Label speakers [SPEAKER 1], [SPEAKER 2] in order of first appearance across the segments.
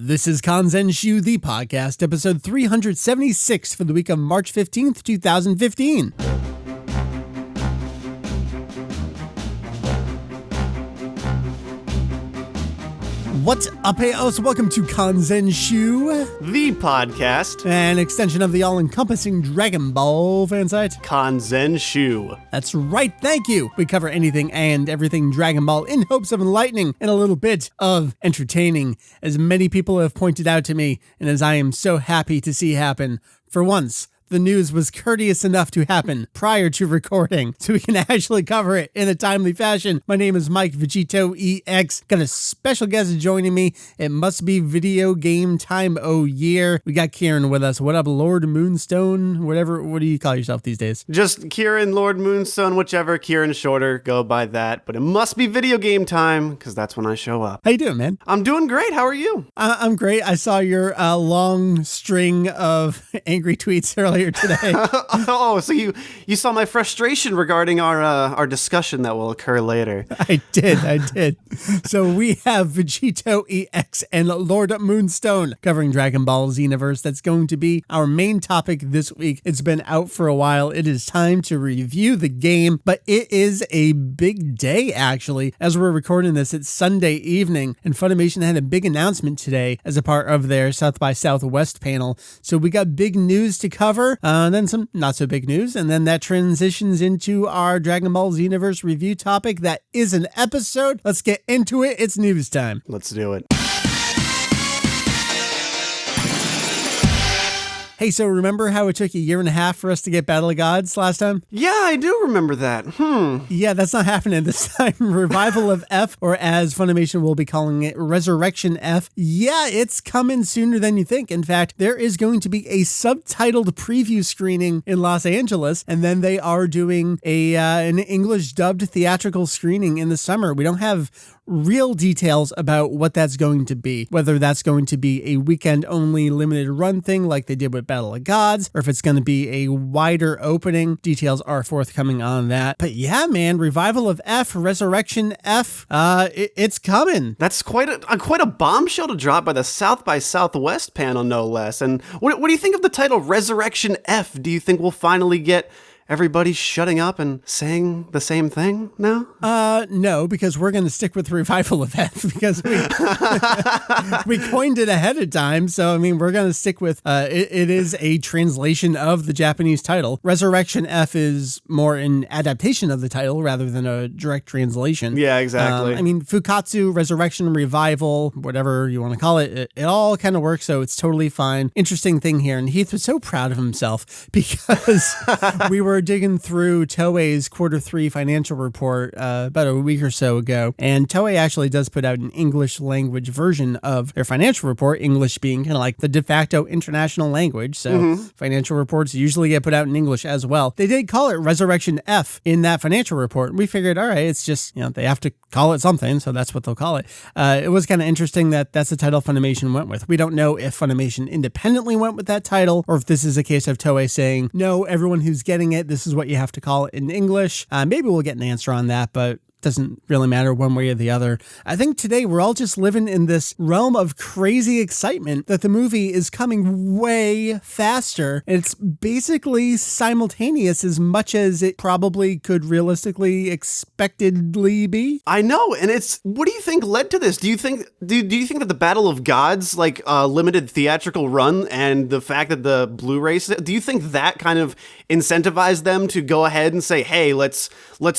[SPEAKER 1] This is Kanzenshuu, the podcast, episode 376 for the week of March 15th, 2015. What's up, hey-os? Welcome to Kanzenshuu,
[SPEAKER 2] the podcast,
[SPEAKER 1] an extension of the all-encompassing Dragon Ball fan site.
[SPEAKER 2] Kanzenshuu.
[SPEAKER 1] That's right, thank you. We cover anything and everything Dragon Ball in hopes of enlightening and a little bit of entertaining, as many people have pointed out to me, and as I am so happy to see happen. For once, the news was courteous enough to happen prior to recording, so we can actually cover it in a timely fashion. My name is Mike Vegito EX. Got a special guest joining me. It must be video game time, oh year. We got Kieran with us. What up, Lord Moonstone? Whatever, what do you call yourself these days?
[SPEAKER 2] Just Kieran, Lord Moonstone, whichever. Kieran shorter, go by that. But it must be video game time, because that's when I show up.
[SPEAKER 1] How you doing, man?
[SPEAKER 2] I'm doing great. How are you?
[SPEAKER 1] I'm great. I saw your long string of angry tweets earlier today.
[SPEAKER 2] Oh, so you saw my frustration regarding our discussion that will occur later.
[SPEAKER 1] I did. So we have Vegito EX and Lord Moonstone covering Dragon Ball Xenoverse. That's going to be our main topic this week. It's been out for a while. It is time to review the game, but it is a big day, actually. As we're recording this, it's Sunday evening, and Funimation had a big announcement today as a part of their South by Southwest panel. So we got big news to cover, and then some not so big news, and then that transitions into our Dragon Ball Xenoverse review topic that is an episode. Let's get into it. It's news time.
[SPEAKER 2] Let's do it.
[SPEAKER 1] Hey, so remember how it took a year and a half for us to get Battle of Gods last time?
[SPEAKER 2] Yeah, I do remember that.
[SPEAKER 1] Yeah, that's not happening this time. Revival of F, or as Funimation will be calling it, Resurrection F. Yeah, it's coming sooner than you think. In fact, there is going to be a subtitled preview screening in Los Angeles, and then they are doing an English dubbed theatrical screening in the summer. We don't have real details about what that's going to be, whether that's going to be a weekend only limited run thing like they did with Battle of Gods, or if it's going to be a wider opening. Details are forthcoming on that. But yeah, man, Revival of F, Resurrection F, it's coming.
[SPEAKER 2] That's quite a bombshell to drop by the South by Southwest panel, no less. And what do you think of the title Resurrection F? Do you think we'll finally get everybody shutting up and saying the same thing now?
[SPEAKER 1] No, because we're going to stick with Revival of F because we coined it ahead of time. So, I mean, we're going to stick with it is a translation of the Japanese title. Resurrection F is more an adaptation of the title rather than a direct translation.
[SPEAKER 2] Yeah, exactly.
[SPEAKER 1] I mean, Fukatsu, Resurrection, Revival, whatever you want to call it, it all kind of works. So it's totally fine. Interesting thing here. And Heath was so proud of himself because we were digging through Toei's Q3 financial report about a week or so ago, and Toei actually does put out an English language version of their financial report, English being kind of like the de facto international language, so financial reports usually get put out in English as well. They did call it Resurrection F in that financial report. We figured, all right, it's just, they have to call it something, so that's what they'll call it. It was kind of interesting that that's the title Funimation went with. We don't know if Funimation independently went with that title, or if this is a case of Toei saying, no, everyone who's getting it, this is what you have to call it in English. Maybe we'll get an answer on that, but doesn't really matter one way or the other. I think today we're all just living in this realm of crazy excitement that the movie is coming way faster. It's basically simultaneous as much as it probably could realistically expectedly be.
[SPEAKER 2] I know, and what do you think led to this? Do you think that the Battle of Gods, limited theatrical run, and the fact that the Blu-rays, do you think that kind of incentivized them to go ahead and say, hey, let's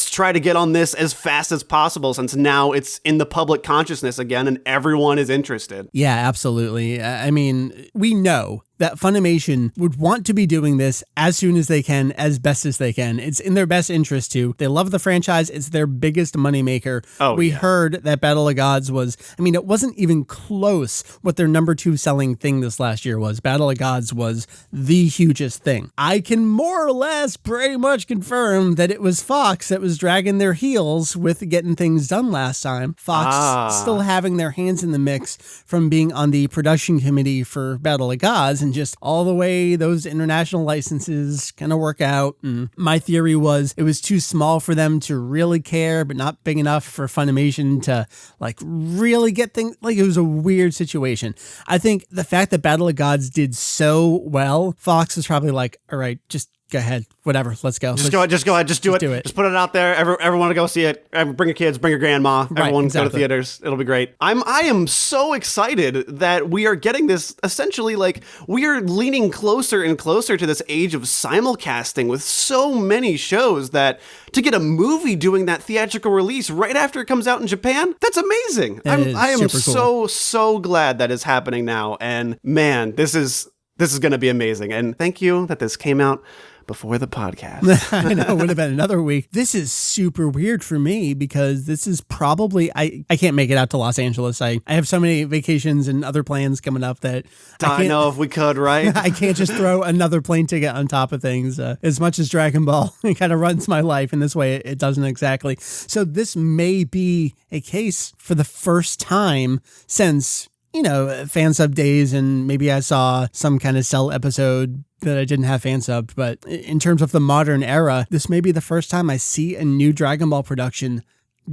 [SPEAKER 2] try to get on this as fast as possible, since now it's in the public consciousness again and everyone is interested?
[SPEAKER 1] Yeah, absolutely. I mean, we know that Funimation would want to be doing this as soon as they can, as best as they can. It's in their best interest to. They love the franchise. It's their biggest moneymaker. We heard that Battle of Gods was, it wasn't even close what their number 2 selling thing this last year was. Battle of Gods was the hugest thing. I can more or less pretty much confirm that it was Fox that was dragging their heels with getting things done last time. Fox still having their hands in the mix from being on the production committee for Battle of Gods and and just all the way those international licenses kind of work out. And my theory was it was too small for them to really care, but not big enough for Funimation to like really get things. Like it was a weird situation. I think the fact that Battle of Gods did so well, Fox was probably like, all right, just go ahead, whatever, let's go.
[SPEAKER 2] Just go ahead, just do it. Just put it out there. Everyone to go see it. Bring your kids, bring your grandma. Everyone go to theaters. It'll be great. I am so excited that we are getting this. Essentially, like we are leaning closer and closer to this age of simulcasting with so many shows that to get a movie doing that theatrical release right after it comes out in Japan, that's amazing. I am so glad that is happening now. And man, this is going to be amazing. And thank you that this came out before the podcast.
[SPEAKER 1] I know, it would have been another week. This is super weird for me because this is probably, I can't make it out to Los Angeles. I have so many vacations and other plans coming up that
[SPEAKER 2] I know if we could, right?
[SPEAKER 1] I can't just throw another plane ticket on top of things. As much as Dragon Ball kind of runs my life in this way, it doesn't exactly. So this may be a case for the first time since, fan sub days, and maybe I saw some kind of Cell episode that I didn't have fan subbed, but in terms of the modern era, this may be the first time I see a new Dragon Ball production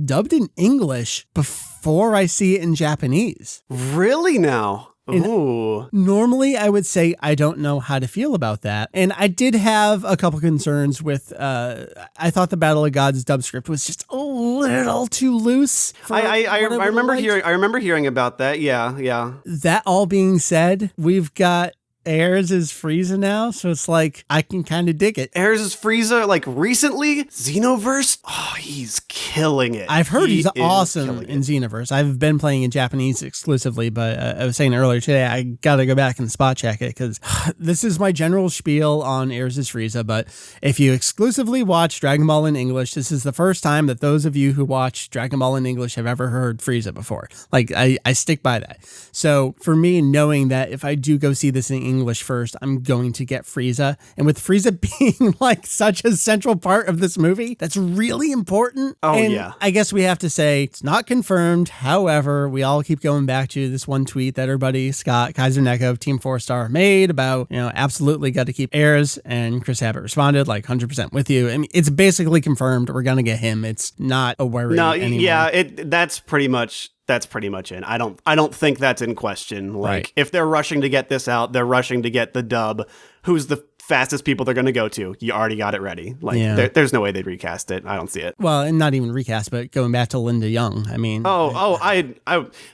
[SPEAKER 1] dubbed in English before I see it in Japanese.
[SPEAKER 2] Really now? Ooh.
[SPEAKER 1] Normally, I would say I don't know how to feel about that. And I did have a couple concerns with, I thought the Battle of Gods dub script was just a little too loose.
[SPEAKER 2] I remember hearing about that. Yeah.
[SPEAKER 1] That all being said, we've got Ayers is Frieza now, so it's like I can kind of dig it.
[SPEAKER 2] Ayers is Frieza, like recently, Xenoverse, he's killing it.
[SPEAKER 1] I've heard he's awesome in Xenoverse. I've been playing in Japanese exclusively, but I was saying earlier today, I gotta go back and spot check it because this is my general spiel on Ayers is Frieza, but if you exclusively watch Dragon Ball in English, this is the first time that those of you who watch Dragon Ball in English have ever heard Frieza before. Like, I stick by that. So for me, knowing that if I do go see this in English first, I'm going to get Frieza. And with Frieza being like such a central part of this movie, that's really important.
[SPEAKER 2] Yeah.
[SPEAKER 1] I guess we have to say it's not confirmed. However, we all keep going back to this one tweet that our buddy Scott Kaiser of Team 4-Star made about, absolutely got to keep Ayers, and Chris Abbott responded like 100% with you. I mean, it's basically confirmed. We're going to get him. It's not a worry anymore.
[SPEAKER 2] Yeah, that's pretty much in. I don't think that's in question. Like,
[SPEAKER 1] right.
[SPEAKER 2] If they're rushing to get this out, they're rushing to get the dub. Who's the fastest people they're going to go to? You already got it ready. Like, there's no way they'd recast it. I don't see it.
[SPEAKER 1] Well, and not even recast, but going back to Linda Young. I mean,
[SPEAKER 2] I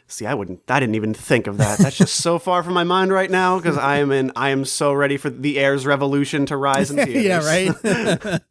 [SPEAKER 2] see. I didn't even think of that. That's just so far from my mind right now because I am so ready for the Heirs revolution to rise in theaters.
[SPEAKER 1] Yeah, right.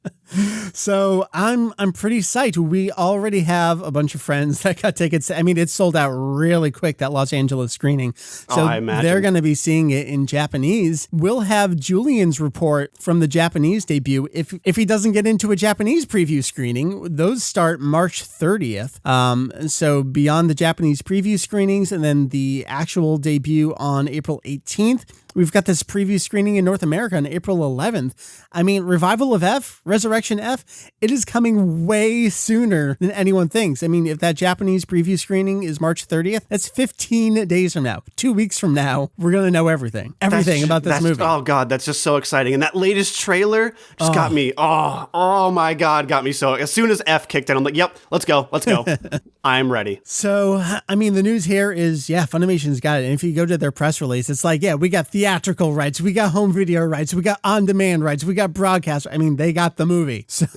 [SPEAKER 1] So I'm pretty psyched. We already have a bunch of friends that got tickets. I mean, it's sold out really quick, that Los Angeles screening. So
[SPEAKER 2] I imagine
[SPEAKER 1] they're going to be seeing it in Japanese. We'll have Julian's report from the Japanese debut. If he doesn't get into a Japanese preview screening, those start March 30th. So beyond the Japanese preview screenings and then the actual debut on April 18th, we've got this preview screening in North America on April 11th. I mean, Revival of F, Resurrection F, it is coming way sooner than anyone thinks. I mean, if that Japanese preview screening is March 30th, that's 15 days from now. 2 weeks from now, we're going to know everything about this movie.
[SPEAKER 2] Oh, God, that's just so exciting. And that latest trailer just got me, oh my God, got me so, as soon as F kicked in, I'm like, yep, let's go. I'm ready.
[SPEAKER 1] So, I mean, the news here is, Funimation's got it. And if you go to their press release, it's like, we got theatrical rights, we got home video rights, we got on-demand rights, we got broadcast. I mean, they got the movie. So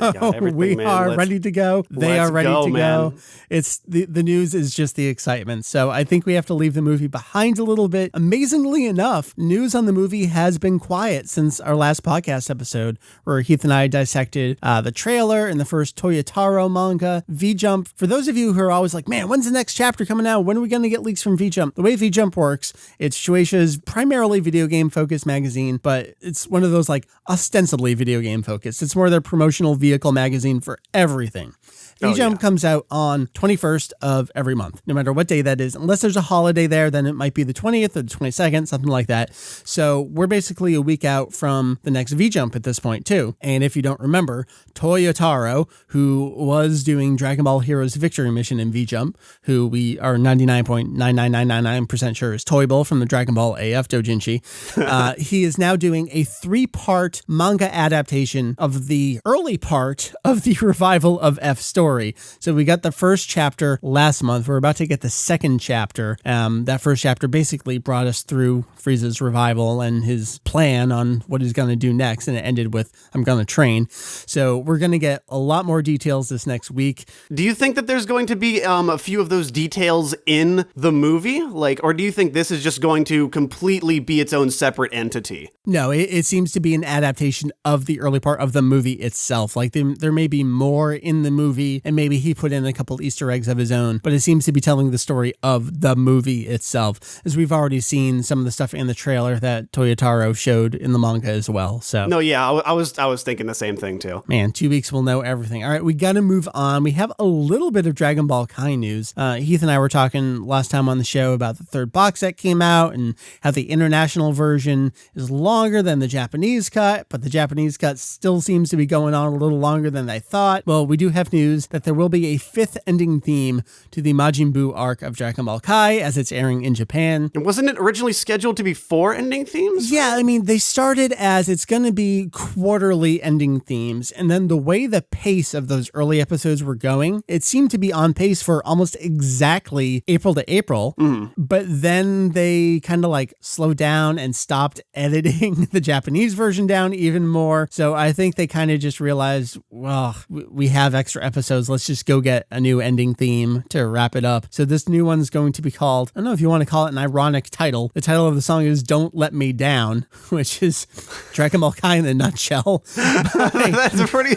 [SPEAKER 1] we are ready to go. They are ready to go. It's the news is just the excitement. So I think we have to leave the movie behind a little bit. Amazingly enough, news on the movie has been quiet since our last podcast episode where Heath and I dissected the trailer and the first Toyotaro manga, V-Jump. For those of you who are always like, man, when's the next chapter coming out? When are we going to get leaks from V-Jump? The way V-Jump works, it's Shueisha's primarily video game focused magazine, but it's one of those like ostensibly video game focused. It's more their promotional vehicle magazine for everything. V-Jump comes out on 21st of every month, no matter what day that is. Unless there's a holiday there, then it might be the 20th or the 22nd, something like that. So we're basically a week out from the next V-Jump at this point, too. And if you don't remember, Toyotaro, who was doing Dragon Ball Heroes Victory Mission in V-Jump, who we are 99.99999% sure is Toyble from the Dragon Ball AF Dojinshi, he is now doing a 3-part manga adaptation of the early part of the revival of F story. So we got the first chapter last month. We're about to get the second chapter. That first chapter basically brought us through Frieza's revival and his plan on what he's going to do next. And it ended with, I'm going to train. So we're going to get a lot more details this next week.
[SPEAKER 2] Do you think that there's going to be a few of those details in the movie? Or do you think this is just going to completely be its own separate entity?
[SPEAKER 1] No, it seems to be an adaptation of the early part of the movie itself. There may be more in the movie, and maybe he put in a couple Easter eggs of his own, but it seems to be telling the story of the movie itself, as we've already seen some of the stuff in the trailer that Toyotaro showed in the manga as well. So
[SPEAKER 2] no, yeah, I was thinking the same thing too.
[SPEAKER 1] Man, 2 weeks we'll know everything. All right, we got to move on. We have a little bit of Dragon Ball Kai news. Heath and I were talking last time on the show about the 3rd box set came out and how the international version is longer than the Japanese cut, but the Japanese cut still seems to be going on a little longer than I thought. Well, we do have news that there will be a 5th ending theme to the Majin Buu arc of Dragon Ball Kai as it's airing in Japan.
[SPEAKER 2] And wasn't it originally scheduled to be 4 ending themes?
[SPEAKER 1] Yeah, I mean, they started as it's going to be quarterly ending themes, and then the way the pace of those early episodes were going, it seemed to be on pace for almost exactly April to April, but then they kind of slowed down and stopped editing the Japanese version down even more. So I think they kind of just realized, well, we have extra episodes. Let's just go get a new ending theme to wrap it up. So this new one's going to be called, I don't know if you want to call it an ironic title. The title of the song is Don't Let Me Down, which is Dragon Ball Kai in a nutshell.
[SPEAKER 2] That's a pretty...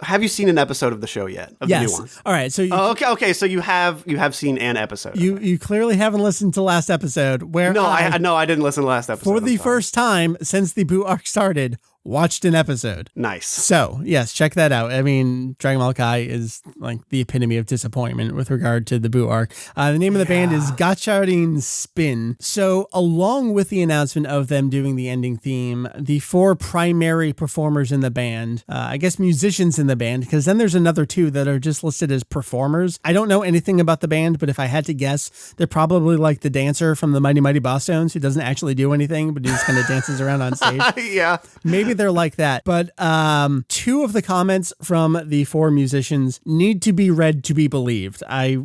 [SPEAKER 2] Have you seen an episode of the show yet? Of
[SPEAKER 1] yes.
[SPEAKER 2] The new one?
[SPEAKER 1] All right. So
[SPEAKER 2] okay. So you have seen an episode.
[SPEAKER 1] You clearly haven't listened to last episode where
[SPEAKER 2] I didn't listen to last episode.
[SPEAKER 1] For the first time since the Buu arc started, watched an episode.
[SPEAKER 2] Nice.
[SPEAKER 1] So, yes, check that out. I mean, Dragon Ball Kai is the epitome of disappointment with regard to the Buu arc. The name of the band is Gacharin Spin. So, along with the announcement of them doing the ending theme, the 4 primary performers in the band, I guess musicians in the band, because then there's another 2 that are just listed as performers. I don't know anything about the band, but if I had to guess, they're probably like the dancer from the Mighty Mighty Boss Stones who doesn't actually do anything, but he just kind of dances around on stage.
[SPEAKER 2] Yeah.
[SPEAKER 1] Maybe they're like that. But 2 of the comments from the 4 musicians need to be read to be believed. I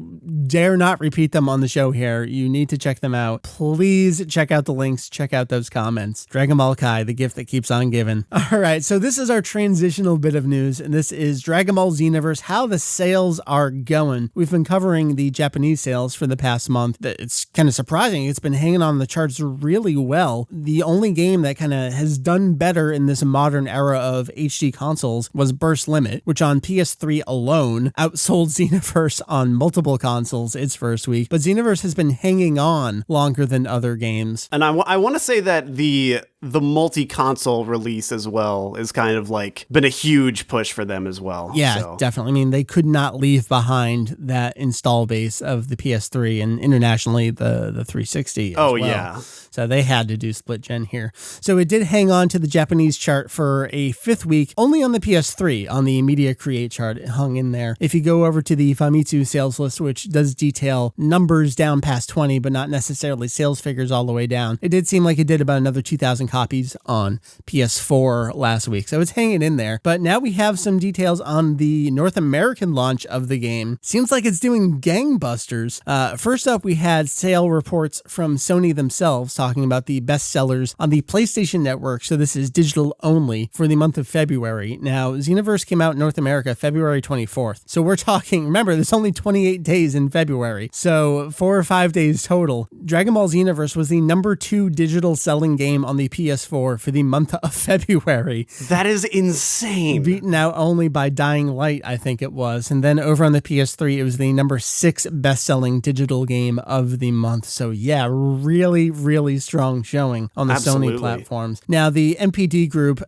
[SPEAKER 1] dare not repeat them on the show here. You need to check them out. Please check out the links. Check out those comments. Dragon Ball Kai, the gift that keeps on giving. All right, so this is our transitional bit of news, and this is Dragon Ball Xenoverse, how the sales are going. We've been covering the Japanese sales for the past month. It's kind of surprising. It's been hanging on the charts really well. The only game that kind of has done better in this modern era of HD consoles was Burst Limit, which on PS3 alone outsold Xenoverse on multiple consoles its first week. But Xenoverse has been hanging on longer than other games.
[SPEAKER 2] And I want to say that the multi-console release as well is kind of been a huge push for them as well.
[SPEAKER 1] Yeah, definitely. I mean, they could not leave behind that install base of the PS3 and internationally the 360 as well.
[SPEAKER 2] Yeah.
[SPEAKER 1] So they had to do split gen here. So it did hang on to the Japanese chart for a 5th week, only on the PS3, on the Media Create chart. It hung in there. If you go over to the Famitsu sales list, which does detail numbers down past 20, but not necessarily sales figures all the way down, it did seem like it did about another 2,000 copies on PS4 last week. So it's hanging in there. But now we have some details on the North American launch of the game. Seems like it's doing gangbusters. First up, we had sale reports from Sony themselves talking about the best sellers on the PlayStation Network. So this is digital only for the month of February. Now, Xenoverse came out in North America February 24th. So we're talking, remember, there's only 28 days in February. So 4 or 5 days total. Dragon Ball Xenoverse was the number 2 digital selling game on the PS4 for the month of February.
[SPEAKER 2] That is insane.
[SPEAKER 1] Beaten out only by Dying Light, I think it was. And then over on the PS3, it was the number 6 best-selling digital game of the month. So yeah, really, really strong showing on the Sony platforms. Now, the NPD group,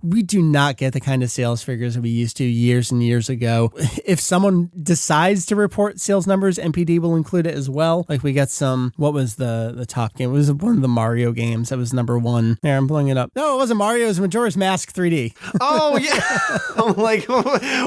[SPEAKER 1] we do not get the kind of sales figures that we used to years and years ago. If someone decides to report sales numbers, NPD will include it as well. Like we got some, what was the top game? It was one of the Mario games that was number 1. There, I'm pulling it up. No, it wasn't Mario, it was Majora's Mask 3D.
[SPEAKER 2] Oh, yeah. I'm like,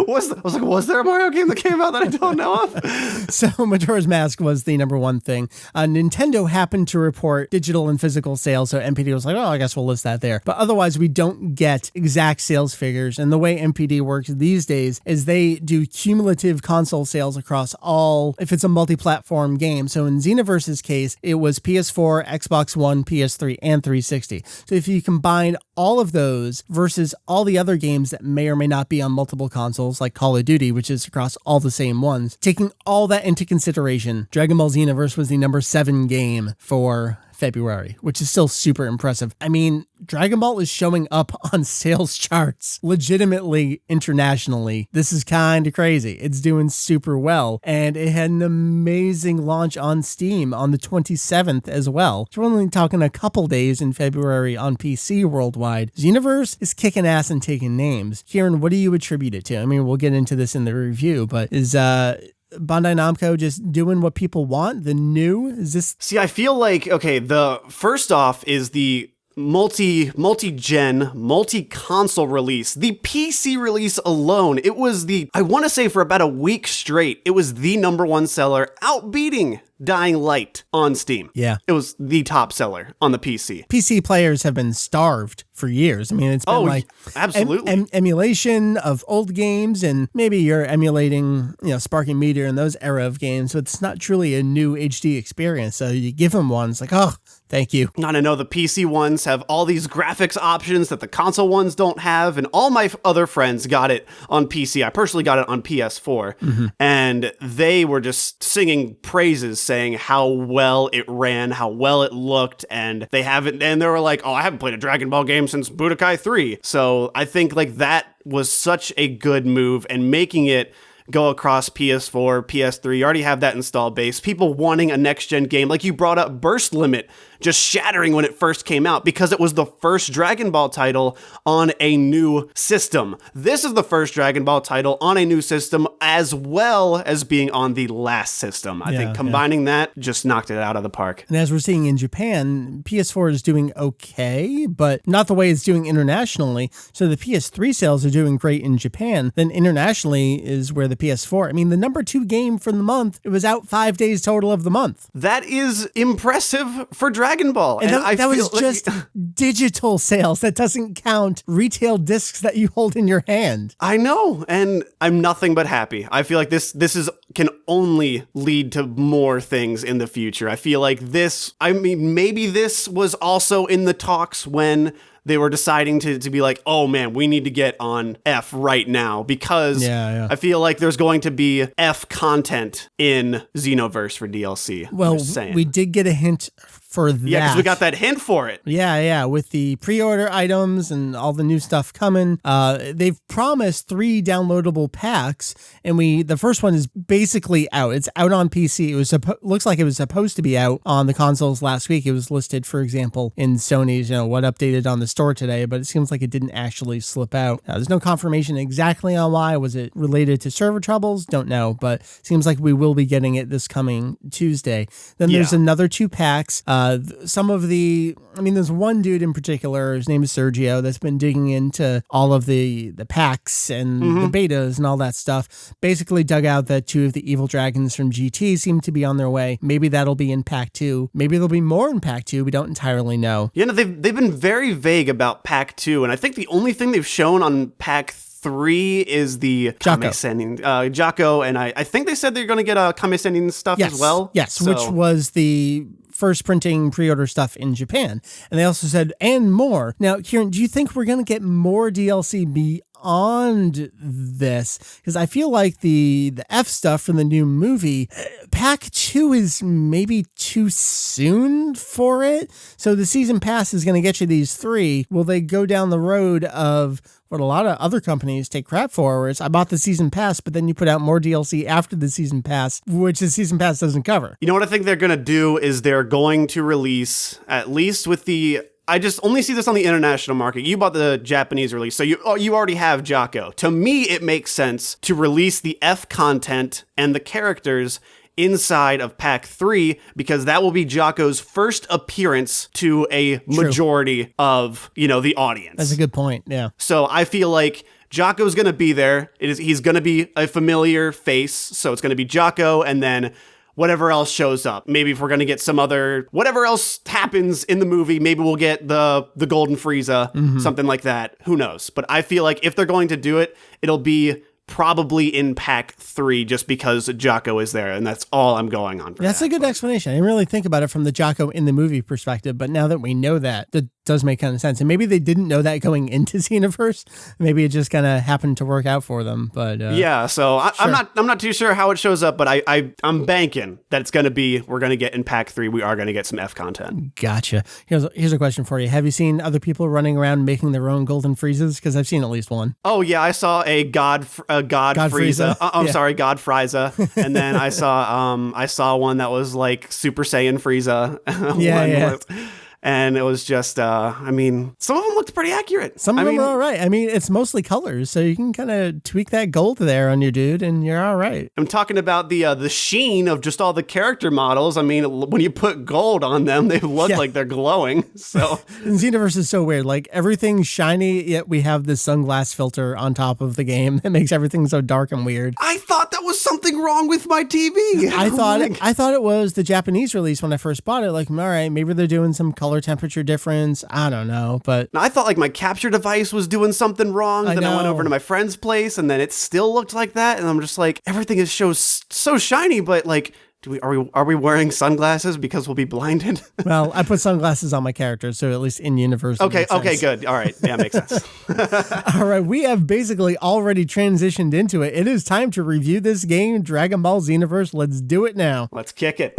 [SPEAKER 2] was there a Mario game that came out that I don't know of?
[SPEAKER 1] So Majora's Mask was the number 1 thing. Nintendo happened to report digital and physical sales, so NPD was like, oh, I guess we'll list that there. But otherwise, we don't get exact sales figures. And the way NPD works these days is they do cumulative console sales across all, if it's a multi-platform game. So in Xenoverse's case, it was PS4, Xbox One, PS3, and 360. So if you combine all of those versus all the other games that may or may not be on multiple consoles, like Call of Duty, which is across all the same ones, taking all that into consideration, Dragon Ball Xenoverse was the number 7 game for February, which is still super impressive. I mean, Dragon Ball is showing up on sales charts legitimately internationally. This is kind of crazy. It's doing super well. And it had an amazing launch on Steam on the 27th as well. So we're only talking a couple days in February on PC worldwide. Xenoverse is kicking ass and taking names. Kieran, what do you attribute it to? I mean, we'll get into this in the review, but is Bandai Namco just doing what people want? The new? Is this?
[SPEAKER 2] See, I feel like, okay, the first off is the multi-gen, multi-console release. The PC release alone, it was I want to say for about a week straight, it was the number 1 seller, outbeating Dying Light on Steam.
[SPEAKER 1] Yeah.
[SPEAKER 2] It was the top seller on the PC.
[SPEAKER 1] PC players have been starved for years. I mean, it's been
[SPEAKER 2] absolutely
[SPEAKER 1] emulation of old games, and maybe you're emulating, Sparking Meteor and those era of games, but it's not truly a new HD experience. So you give them one, it's like, oh, thank you.
[SPEAKER 2] I know the PC ones have all these graphics options that the console ones don't have, and all my other friends got it on PC. I personally got it on PS4, and they were just singing praises, saying how well it ran, how well it looked, and they were like, oh, I haven't played a Dragon Ball game since Budokai 3. So I think like that was such a good move, and making it go across PS4, PS3, you already have that install base. People wanting a next-gen game, like you brought up Burst Limit, just shattering when it first came out because it was the first Dragon Ball title on a new system. This is the first Dragon Ball title on a new system as well as being on the last system. I think combining that just knocked it out of the park.
[SPEAKER 1] And as we're seeing in Japan, PS4 is doing okay, but not the way it's doing internationally. So the PS3 sales are doing great in Japan. Then internationally is where the PS4, I mean, the number 2 game for the month, it was out 5 days total of the month.
[SPEAKER 2] That is impressive for Dragon Ball.
[SPEAKER 1] And that was just digital sales. That doesn't count retail discs that you hold in your hand.
[SPEAKER 2] I know, and I'm nothing but happy. I feel like this can only lead to more things in the future. I feel like maybe this was also in the talks when they were deciding to be like, oh man, we need to get on F right now because I feel like there's going to be F content in Xenoverse for DLC.
[SPEAKER 1] Well, we did get a hint for that.
[SPEAKER 2] Yeah, because we got that hint for it.
[SPEAKER 1] Yeah, with the pre-order items and all the new stuff coming. They've promised 3 downloadable packs, and the first one is basically out. It's out on PC. It was looks like it was supposed to be out on the consoles last week. It was listed, for example, in Sony's, what updated on the store today, but it seems like it didn't actually slip out. There's no confirmation exactly on why. Was it related to server troubles? Don't know, but it seems like we will be getting it this coming Tuesday. Then there's another 2 packs. There's one dude in particular, his name is Sergio, that's been digging into all of the packs and the betas and all that stuff. Basically dug out that 2 of the evil dragons from GT seem to be on their way. Maybe that'll be in pack 2. Maybe there'll be more in pack 2. We don't entirely know.
[SPEAKER 2] Yeah, no, they've been very vague about pack 2, and I think the only thing they've shown on pack 3 is the Jocko, and I think they said they're going to get a Kame Sennin stuff as well.
[SPEAKER 1] Yes, which was the first printing pre-order stuff in Japan. And they also said, and more. Now, Kieran, do you think we're going to get more DLC beyond this, because I feel like the F stuff from the new movie, Pack 2 is maybe too soon for it. So the season pass is going to get you these 3. Will they go down the road of what a lot of other companies take crap for, where it's, I bought the season pass, but then you put out more DLC after the season pass, which the season pass doesn't cover?
[SPEAKER 2] You know what I think they're going to do is they're going to release, at least with the... I just only see this on the international market. You bought the Japanese release, so you already have Jocko. To me, it makes sense to release the F content and the characters inside of Pack 3, because that will be Jocko's first appearance to a majority of, the audience.
[SPEAKER 1] That's a good point, yeah.
[SPEAKER 2] So I feel like Jocko's going to be there. He's going to be a familiar face, so it's going to be Jocko, and then whatever else shows up. Maybe if we're going to get some other, whatever else happens in the movie, maybe we'll get the Golden Frieza, something like that. Who knows? But I feel like if they're going to do it, it'll be probably in Pack 3, just because Jocko is there, and that's all I'm going on for.
[SPEAKER 1] That's a good explanation. I didn't really think about it from the Jocko in the movie perspective, but now that we know that does make kind of sense. And maybe they didn't know that going into Xenoverse. Maybe it just kind of happened to work out for them. But
[SPEAKER 2] yeah, so I'm not too sure how it shows up, but I'm banking that it's going to be, we're going to get in Pack 3, we are going to get some F content.
[SPEAKER 1] Gotcha. Here's a question for you. Have you seen other people running around making their own Golden Friezas? Because I've seen at least one.
[SPEAKER 2] Oh yeah, I saw a God Frieza. I'm sorry, God Frieza. And then I saw one that was like Super Saiyan Frieza.
[SPEAKER 1] Yeah.
[SPEAKER 2] And it was just, some of them looked pretty accurate.
[SPEAKER 1] Some of them are all right. It's mostly colors, so you can kind of tweak that gold there on your dude, and you're all right.
[SPEAKER 2] I'm talking about the sheen of just all the character models. When you put gold on them, they look like they're glowing. So
[SPEAKER 1] and Xenoverse is so weird. Like, everything's shiny, yet we have this sunglass filter on top of the game that makes everything so dark and weird.
[SPEAKER 2] I thought that was something wrong with my TV.
[SPEAKER 1] I thought it was the Japanese release when I first bought it. Like, all right, maybe they're doing some color temperature difference. I don't know, but
[SPEAKER 2] I thought like my capture device was doing something wrong. Then I went over to my friend's place, and then it still looked like that. And I'm just like, everything is so shiny, but like, are we wearing sunglasses because we'll be blinded?
[SPEAKER 1] Well, I put sunglasses on my characters, so at least in universe.
[SPEAKER 2] Okay, good. All right, yeah, makes sense.
[SPEAKER 1] All right, we have basically already transitioned into it. It is time to review this game, Dragon Ball Xenoverse. Let's do it now.
[SPEAKER 2] Let's kick it.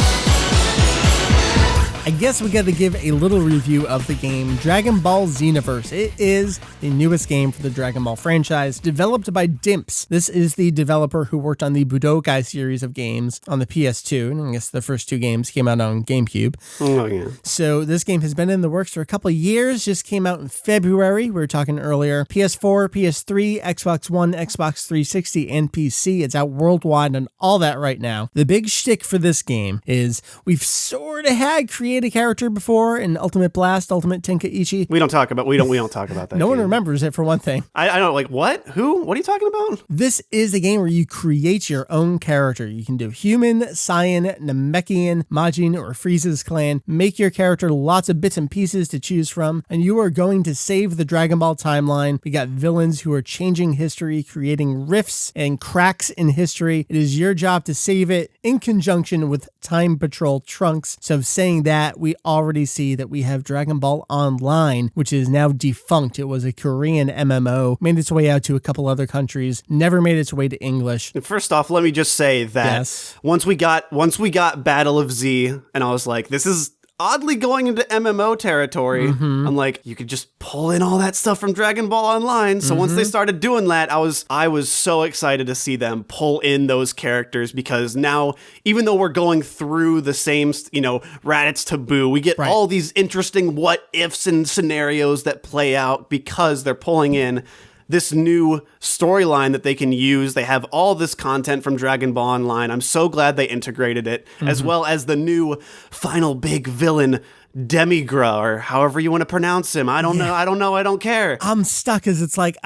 [SPEAKER 1] I guess we got to give a little review of the game Dragon Ball Xenoverse. It is the newest game for the Dragon Ball franchise, developed by Dimps. This is the developer who worked on the Budokai series of games on the PS2, and I guess the first 2 games came out on GameCube.
[SPEAKER 2] Oh, yeah.
[SPEAKER 1] So this game has been in the works for a couple of years, just came out in February. We were talking earlier. PS4, PS3, Xbox One, Xbox 360, and PC. It's out worldwide and all that right now. The big shtick for this game is we've sort of had create a character before in Ultimate Blast, Ultimate Tenkaichi.
[SPEAKER 2] We don't talk about that.
[SPEAKER 1] No one remembers it, for one thing.
[SPEAKER 2] I don't like what? Who? What are you talking about?
[SPEAKER 1] This is a game where you create your own character. You can do human, Saiyan, Namekian, Majin, or Frieza's clan. Make your character lots of bits and pieces to choose from, and you are going to save the Dragon Ball timeline. We got villains who are changing history, creating rifts and cracks in history. It is your job to save it in conjunction with Time Patrol Trunks. So saying that, we already see that we have Dragon Ball Online, which is now defunct. It was a Korean MMO, made its way out to a couple other countries, never made its way to English.
[SPEAKER 2] First off, let me just say that once we got Battle of Z, and I was like, this is oddly going into MMO territory. I'm like, you could just pull in all that stuff from Dragon Ball Online. So once they started doing that, I was so excited to see them pull in those characters, because now, even though we're going through the same, Raditz to Boo, we get all these interesting what ifs and scenarios that play out because they're pulling in this new storyline that they can use. They have all this content from Dragon Ball Online. I'm so glad they integrated it, as well as the new final big villain, Demigra, or however you want to pronounce him. I don't know. I don't care.
[SPEAKER 1] I'm stuck as it's like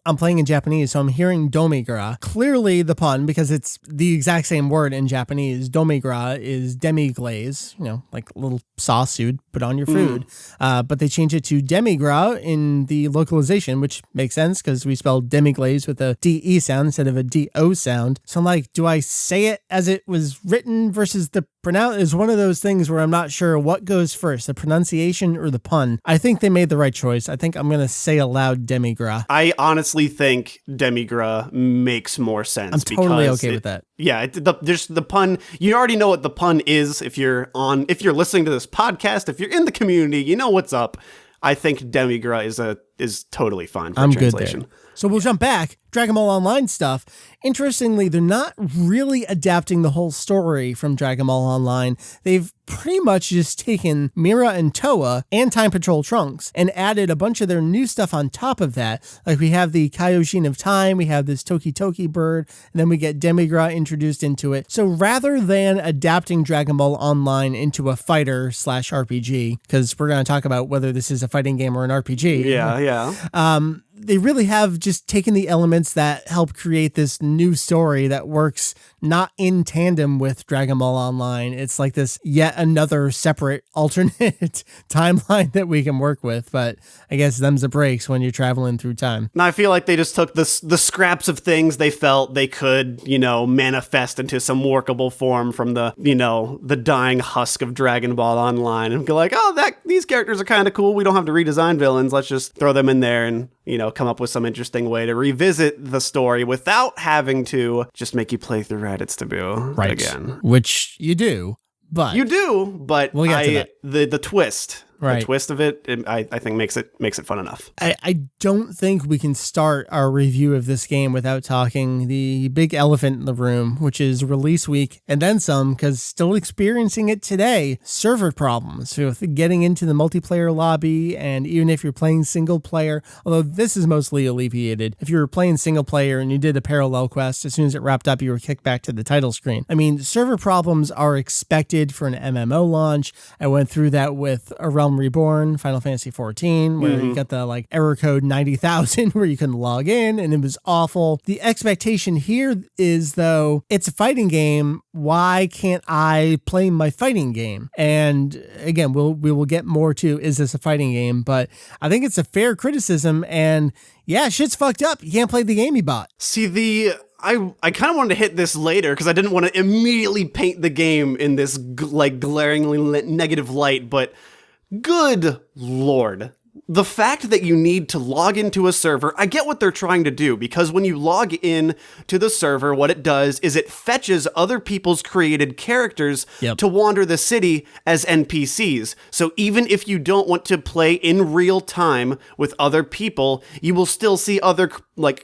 [SPEAKER 1] I'm playing in Japanese, so I'm hearing Domigra. Clearly the pun, because it's the exact same word in Japanese. Domigra is demi-glaze, like a little sauce you'd put on your food. But they changed it to demigra in the localization, which makes sense because we spelled demi-glaze with a DE sound instead of a DO sound. So I'm like, do I say it as it was written versus the Is one of those things where I'm not sure what goes first, the pronunciation or the pun. I think they made the right choice. I think I'm going to say aloud Demigra.
[SPEAKER 2] I honestly think Demigra makes more sense.
[SPEAKER 1] I'm totally okay with that.
[SPEAKER 2] Yeah, there's the pun. You already know what the pun is if you're listening to this podcast. If you're in the community, you know what's up. I think Demigra is totally fine for translation.
[SPEAKER 1] Good there. So we'll jump back. Dragon Ball Online stuff. Interestingly, they're not really adapting the whole story from Dragon Ball Online. They've pretty much just taken Mira and Toa and Time Patrol Trunks and added a bunch of their new stuff on top of that. Like we have the Kaioshin of Time, we have this Toki Toki bird, and then we get Demigra introduced into it. So rather than adapting Dragon Ball Online into a fighter / RPG, because we're going to talk about whether this is a fighting game or an RPG.
[SPEAKER 2] Yeah.
[SPEAKER 1] They really have just taken the elements that help create this new story that works not in tandem with Dragon Ball Online. It's like this yet another separate alternate timeline that we can work with, but I guess them's the breaks when you're traveling through time.
[SPEAKER 2] Now I feel like they just took the scraps of things they felt they could, manifest into some workable form from the dying husk of Dragon Ball Online and go like, these characters are kind of cool. We don't have to redesign villains. Let's just throw them in there and, come up with some interesting way to revisit the story without having to just make you play through Raditz Taboo again.
[SPEAKER 1] Which you do, but...
[SPEAKER 2] You do, but
[SPEAKER 1] we'll get to that.
[SPEAKER 2] The twist...
[SPEAKER 1] Right.
[SPEAKER 2] The twist of it, I think makes it fun enough.
[SPEAKER 1] I don't think we can start our review of this game without talking the big elephant in the room, which is release week and then some, because still experiencing it today, server problems with getting into the multiplayer lobby, and even if you're playing single player, although this is mostly alleviated, if you were playing single player and you did a parallel quest, as soon as it wrapped up, you were kicked back to the title screen. I mean, server problems are expected for an MMO launch. I went through that with a Realm Reborn, Final Fantasy 14, where you got the error code 90,000 where you couldn't log in, and it was awful. The expectation here is, though, it's a fighting game. Why can't I play my fighting game? And again, we will get more to, is this a fighting game? But I think it's a fair criticism, and yeah, shit's fucked up. You can't play the game you bought.
[SPEAKER 2] See, I kind of wanted to hit this later because I didn't want to immediately paint the game in this glaringly negative light, but good Lord. The fact that you need to log into a server, I get what they're trying to do, because when you log in to the server, what it does is it fetches other people's created characters to wander the city as NPCs. So even if you don't want to play in real time with other people, you will still see other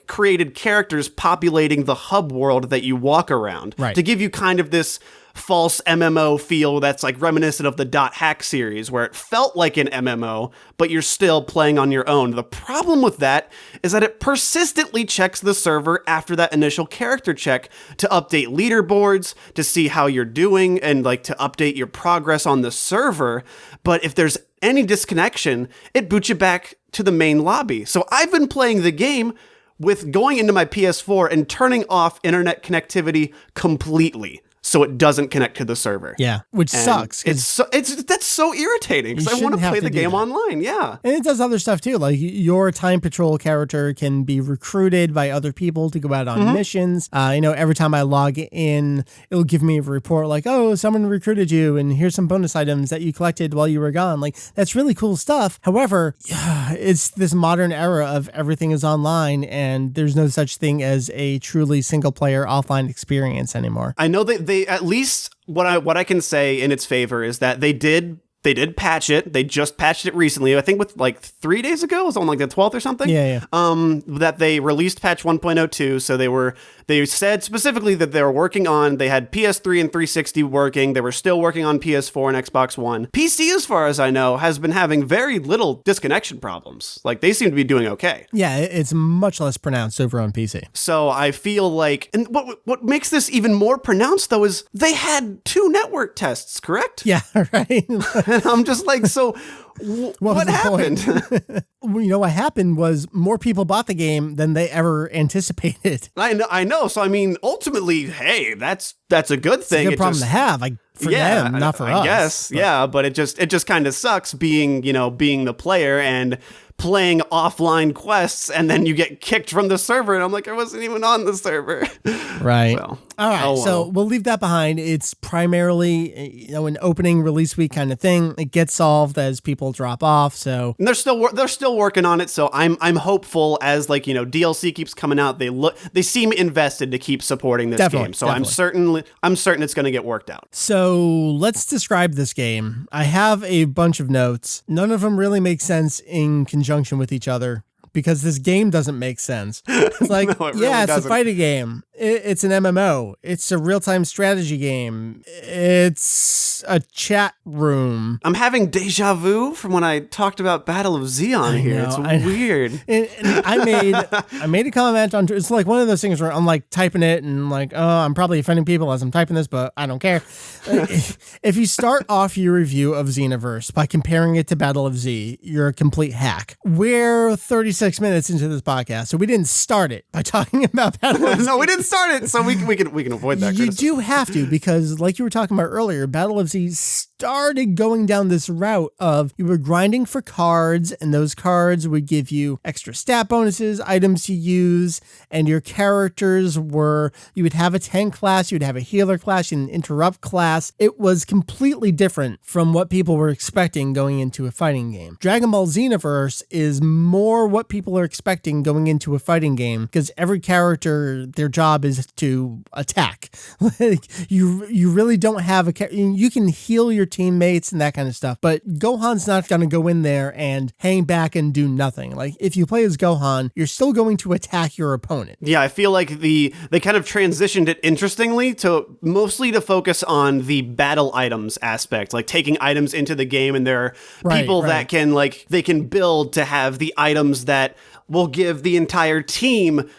[SPEAKER 2] created characters populating the hub world that you walk around.
[SPEAKER 1] Right.
[SPEAKER 2] To give you kind of this false MMO feel that's reminiscent of the .hack series, where it felt like an MMO, but you're still playing on your own. The problem with that is that it persistently checks the server after that initial character check to update leaderboards, to see how you're doing, and to update your progress on the server. But if there's any disconnection, it boots you back to the main lobby. So I've been playing the game with going into my PS4 and turning off internet connectivity completely, so it doesn't connect to the server.
[SPEAKER 1] Yeah, which sucks.
[SPEAKER 2] That's so irritating, because I want to play the game online. Yeah,
[SPEAKER 1] and it does other stuff too. Like your Time Patrol character can be recruited by other people to go out on missions. Every time I log in, it'll give me a report like, "Oh, someone recruited you, and here's some bonus items that you collected while you were gone." That's really cool stuff. However, it's this modern era of everything is online, and there's no such thing as a truly single player offline experience anymore.
[SPEAKER 2] I know that they, at least what I can say in its favor is that they did patch it. They just patched it recently. I think with 3 days ago, it was on the 12th or something.
[SPEAKER 1] Yeah.
[SPEAKER 2] That they released patch 1.02. So they said specifically that they were working on, they had PS3 and 360 working. They were still working on PS4 and Xbox One. PC, as far as I know, has been having very little disconnection problems. They seem to be doing okay.
[SPEAKER 1] Yeah, it's much less pronounced over on PC.
[SPEAKER 2] So I feel and what makes this even more pronounced, though, is they had 2 network tests, correct?
[SPEAKER 1] Yeah, right.
[SPEAKER 2] And I'm just so what happened?
[SPEAKER 1] What happened was more people bought the game than they ever anticipated.
[SPEAKER 2] I know. So, ultimately, hey, that's a good thing.
[SPEAKER 1] It's a good problem to have. I for them, not for us.
[SPEAKER 2] I guess, yeah, but it just kind of sucks being the player and playing offline quests, and then you get kicked from the server, and I'm like, I wasn't even on the server.
[SPEAKER 1] Right.
[SPEAKER 2] Well,
[SPEAKER 1] all right. So we'll leave that behind. It's primarily, an opening release week kind of thing. It gets solved as people drop off. So
[SPEAKER 2] and they're still working on it. So I'm hopeful as DLC keeps coming out. They seem invested to keep supporting this game. So definitely. I'm certain it's going to get worked out.
[SPEAKER 1] So let's describe this game. I have a bunch of notes. None of them really make sense in conjunction with each other, because this game doesn't make sense. It's like, no, it really doesn't. A fighting game. It's an MMO. It's a real-time strategy game. It's a chat room.
[SPEAKER 2] I'm having deja vu from when I talked about Battle of Xeon here. It's weird.
[SPEAKER 1] And I made a comment on, it's like one of those things where I'm like typing it and like, oh, I'm probably offending people as I'm typing this, but I don't care. If you start off your review of Xenoverse by comparing it to Battle of Z, you're a complete hack. We're 36 minutes into this podcast, so we didn't start it by talking about Battle of Z.
[SPEAKER 2] No, we didn't start it, so we can avoid that.
[SPEAKER 1] You do have to, because like you were talking about earlier, Battle of Z started going down this route of you were grinding for cards, and those cards would give you extra stat bonuses, items to use, and your characters you would have a tank class, you would have a healer class, and an interrupt class. It was completely different from what people were expecting going into a fighting game. Dragon Ball Xenoverse is more what people are expecting going into a fighting game, because every character, their job is to attack. Like you really don't have you can heal your teammates and that kind of stuff, but Gohan's not going to go in there and hang back and do nothing. Like if you play as Gohan, you're still going to attack your opponent.
[SPEAKER 2] Yeah, I feel like they kind of transitioned it interestingly to mostly to focus on the battle items aspect, like taking items into the game, and there are people that can they can build to have the items that will give the entire team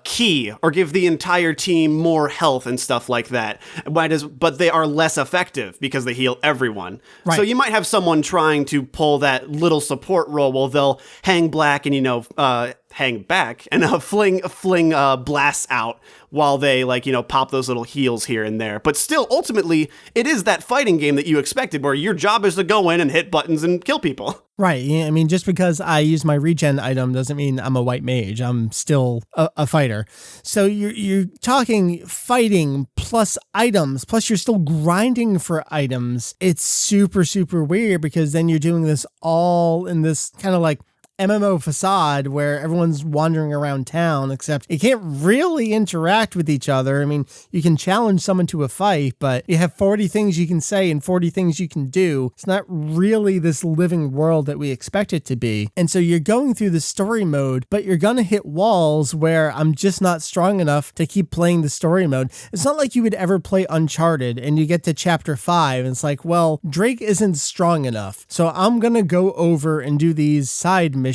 [SPEAKER 2] key, or give the entire team more health and stuff like that. But they are less effective because they heal everyone. Right. So you might have someone trying to pull that little support role while they'll hang back and hang back and fling blasts out while they pop those little heals here and there. But still, ultimately, it is that fighting game that you expected, where your job is to go in and hit buttons and kill people.
[SPEAKER 1] Right. I mean, just because I use my regen item doesn't mean I'm a white mage. I'm still a fighter. So you're talking fighting plus items, plus you're still grinding for items. It's super, super weird, because then you're doing this all in this kind of like MMO facade where everyone's wandering around town, except you can't really interact with each other. I mean, you can challenge someone to a fight, but you have 40 things you can say and 40 things you can do. It's not really this living world that we expect it to be. And so you're going through the story mode, but you're going to hit walls where I'm just not strong enough to keep playing the story mode. It's not like you would ever play Uncharted and you get to chapter 5 and it's like, well, Drake isn't strong enough, so I'm going to go over and do these side missions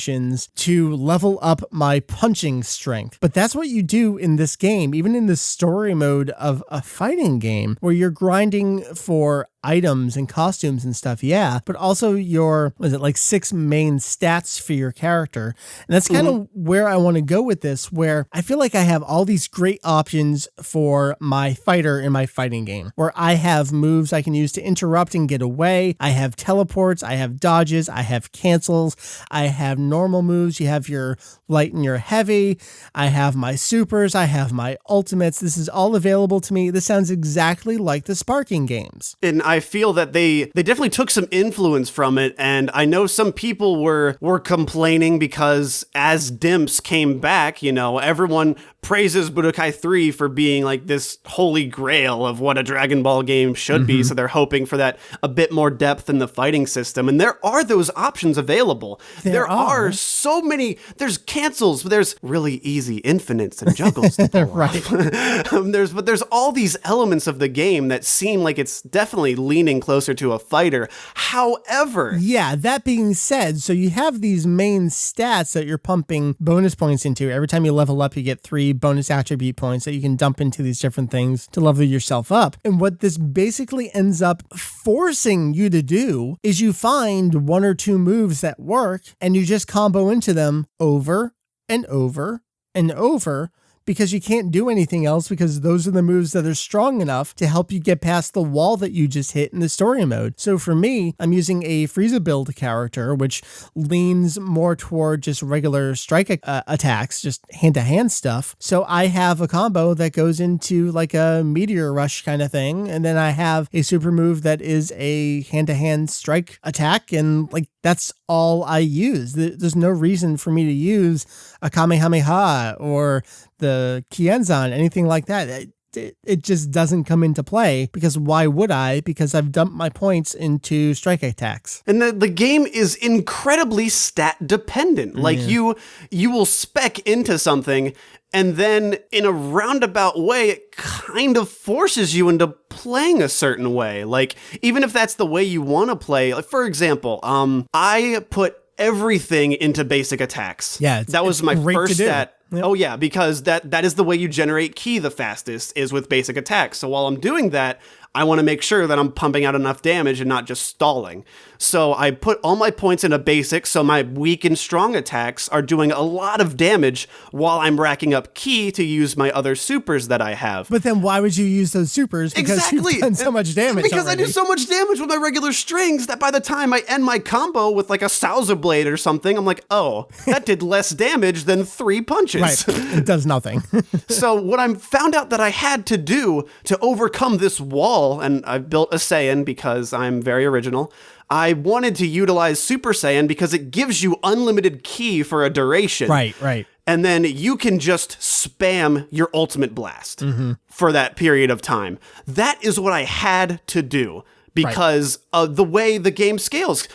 [SPEAKER 1] to level up my punching strength. But that's what you do in this game, even in the story mode of a fighting game where you're grinding for items and costumes and stuff, yeah, but also your, 6 main stats for your character. And that's kind of where I want to go with this, where I feel like I have all these great options for my fighter in my fighting game, where I have moves I can use to interrupt and get away. I have teleports, I have dodges, I have cancels, I have normal moves. You have your light and your heavy. I have my supers, I have my ultimates. This is all available to me. This sounds exactly like the Sparking games.
[SPEAKER 2] And I feel that they definitely took some influence from it, and I know some people were complaining because as Dimps came back, everyone praises Budokai 3 for being like this holy grail of what a Dragon Ball game should be, so they're hoping for that a bit more depth in the fighting system, and there are those options available. There are so many. There's cancels, but there's really easy infinites and juggles to pull off. There's all these elements of the game that seem like it's definitely leaning closer to a fighter. However,
[SPEAKER 1] yeah, that being said, so you have these main stats that you're pumping bonus points into. Every time you level up, you get 3 bonus attribute points that you can dump into these different things to level yourself up. And what this basically ends up forcing you to do is you find 1 or 2 moves that work and you just combo into them over and over and over, because you can't do anything else because those are the moves that are strong enough to help you get past the wall that you just hit in the story mode. So for me, I'm using a Frieza build character, which leans more toward just regular strike attacks, just hand-to-hand stuff. So I have a combo that goes into like a meteor rush kind of thing, and then I have a super move that is a hand-to-hand strike attack, and like that's all I use. There's no reason for me to use a Kamehameha or the Kienzan, anything like that. It just doesn't come into play, because why would I? Because I've dumped my points into strike attacks.
[SPEAKER 2] And the game is incredibly stat dependent. Like you will spec into something, and then in a roundabout way, it kind of forces you into playing a certain way. Like, even if that's the way you want to play, like, for example, I put everything into basic attacks.
[SPEAKER 1] Yeah,
[SPEAKER 2] that was my first stat.
[SPEAKER 1] Yep.
[SPEAKER 2] Oh yeah, because that is the way you generate ki the fastest, is with basic attacks. So while I'm doing that, I want to make sure that I'm pumping out enough damage and not just stalling. So I put all my points into basic, so my weak and strong attacks are doing a lot of damage while I'm racking up ki to use my other supers that I have.
[SPEAKER 1] But then why would you use those supers? Because you've done so much damage
[SPEAKER 2] Because
[SPEAKER 1] already.
[SPEAKER 2] I do so much damage with my regular strings that by the time I end my combo with like a Salsa Blade or something, I'm like, oh, that did less damage than 3 punches.
[SPEAKER 1] Right, it does nothing.
[SPEAKER 2] So what I found out that I had to do to overcome this wall, and I've built a Saiyan because I'm very original, I wanted to utilize Super Saiyan because it gives you unlimited ki for a duration.
[SPEAKER 1] Right.
[SPEAKER 2] And then you can just spam your ultimate blast for that period of time. That is what I had to do because of the way the game scales.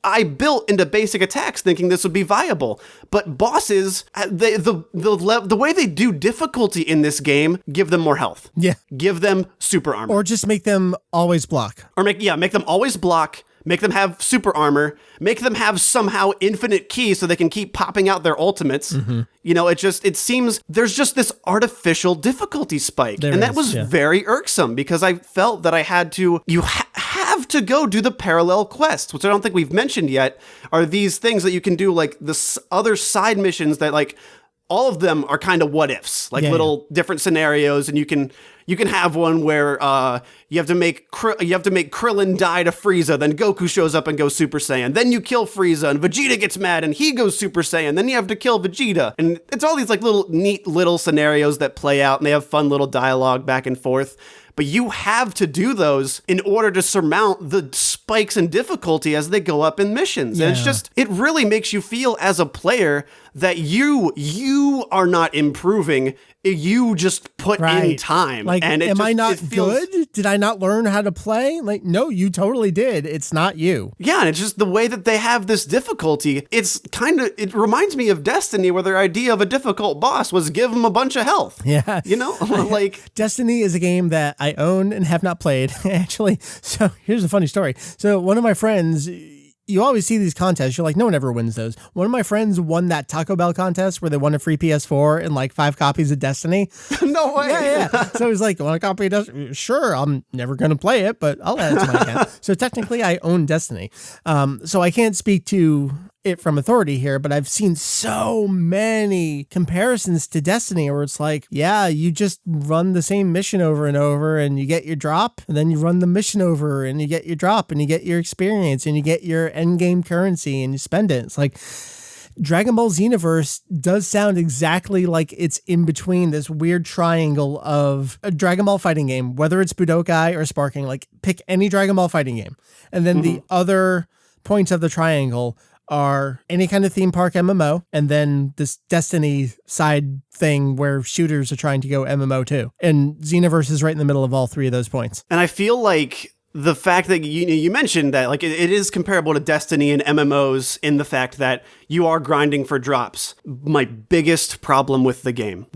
[SPEAKER 2] I built into basic attacks thinking this would be viable, but bosses, the way they do difficulty in this game, give them more health.
[SPEAKER 1] Yeah.
[SPEAKER 2] Give them super armor.
[SPEAKER 1] Or just make them always block.
[SPEAKER 2] Or make them always block, make them have super armor, make them have somehow infinite ki so they can keep popping out their ultimates. You know, it seems there's just this artificial difficulty spike. That was very irksome because I felt that I had to, have to go do the parallel quests, which I don't think we've mentioned yet, are these things that you can do, like the other side missions that, like, all of them are kind of what ifs, like little different scenarios, and you can have one where you have to make Krillin die to Frieza, then Goku shows up and goes Super Saiyan, then you kill Frieza and Vegeta gets mad and he goes Super Saiyan, then you have to kill Vegeta, and it's all these like neat little scenarios that play out, and they have fun little dialogue back and forth. But you have to do those in order to surmount the spikes in difficulty as they go up in missions. And it's just, it really makes you feel as a player that you are not improving. You just put in time.
[SPEAKER 1] Like,
[SPEAKER 2] and
[SPEAKER 1] am I not good? Did I not learn how to play? Like, no, you totally did. It's not you.
[SPEAKER 2] Yeah, and it's just the way that they have this difficulty. It reminds me of Destiny, where their idea of a difficult boss was give them a bunch of health.
[SPEAKER 1] Yeah.
[SPEAKER 2] You know, like
[SPEAKER 1] Destiny is a game that I own and have not played, actually. So here's a funny story. So one of my friends, you always see these contests. You're like, no one ever wins those. One of my friends won that Taco Bell contest where they won a free PS4 and like 5 copies of Destiny.
[SPEAKER 2] No way.
[SPEAKER 1] Yeah. So he's like, want a copy of Destiny? Sure, I'm never going to play it, but I'll add it to my account. So technically I own Destiny. So I can't speak to it from authority here, but I've seen so many comparisons to Destiny where it's like, yeah, you just run the same mission over and over and you get your drop, and then you run the mission over and you get your drop and you get your experience and you get your end game currency and you spend it. It's like Dragon Ball Xenoverse does sound exactly like it's in between this weird triangle of a Dragon Ball fighting game, whether it's Budokai or Sparking. Like, pick any Dragon Ball fighting game. And then the other points of the triangle are any kind of theme park MMO, and then this Destiny side thing where shooters are trying to go MMO too. And Xenoverse is right in the middle of all three of those points.
[SPEAKER 2] And I feel like the fact that you mentioned that, like, it is comparable to Destiny and MMOs in the fact that you are grinding for drops. My biggest problem with the game,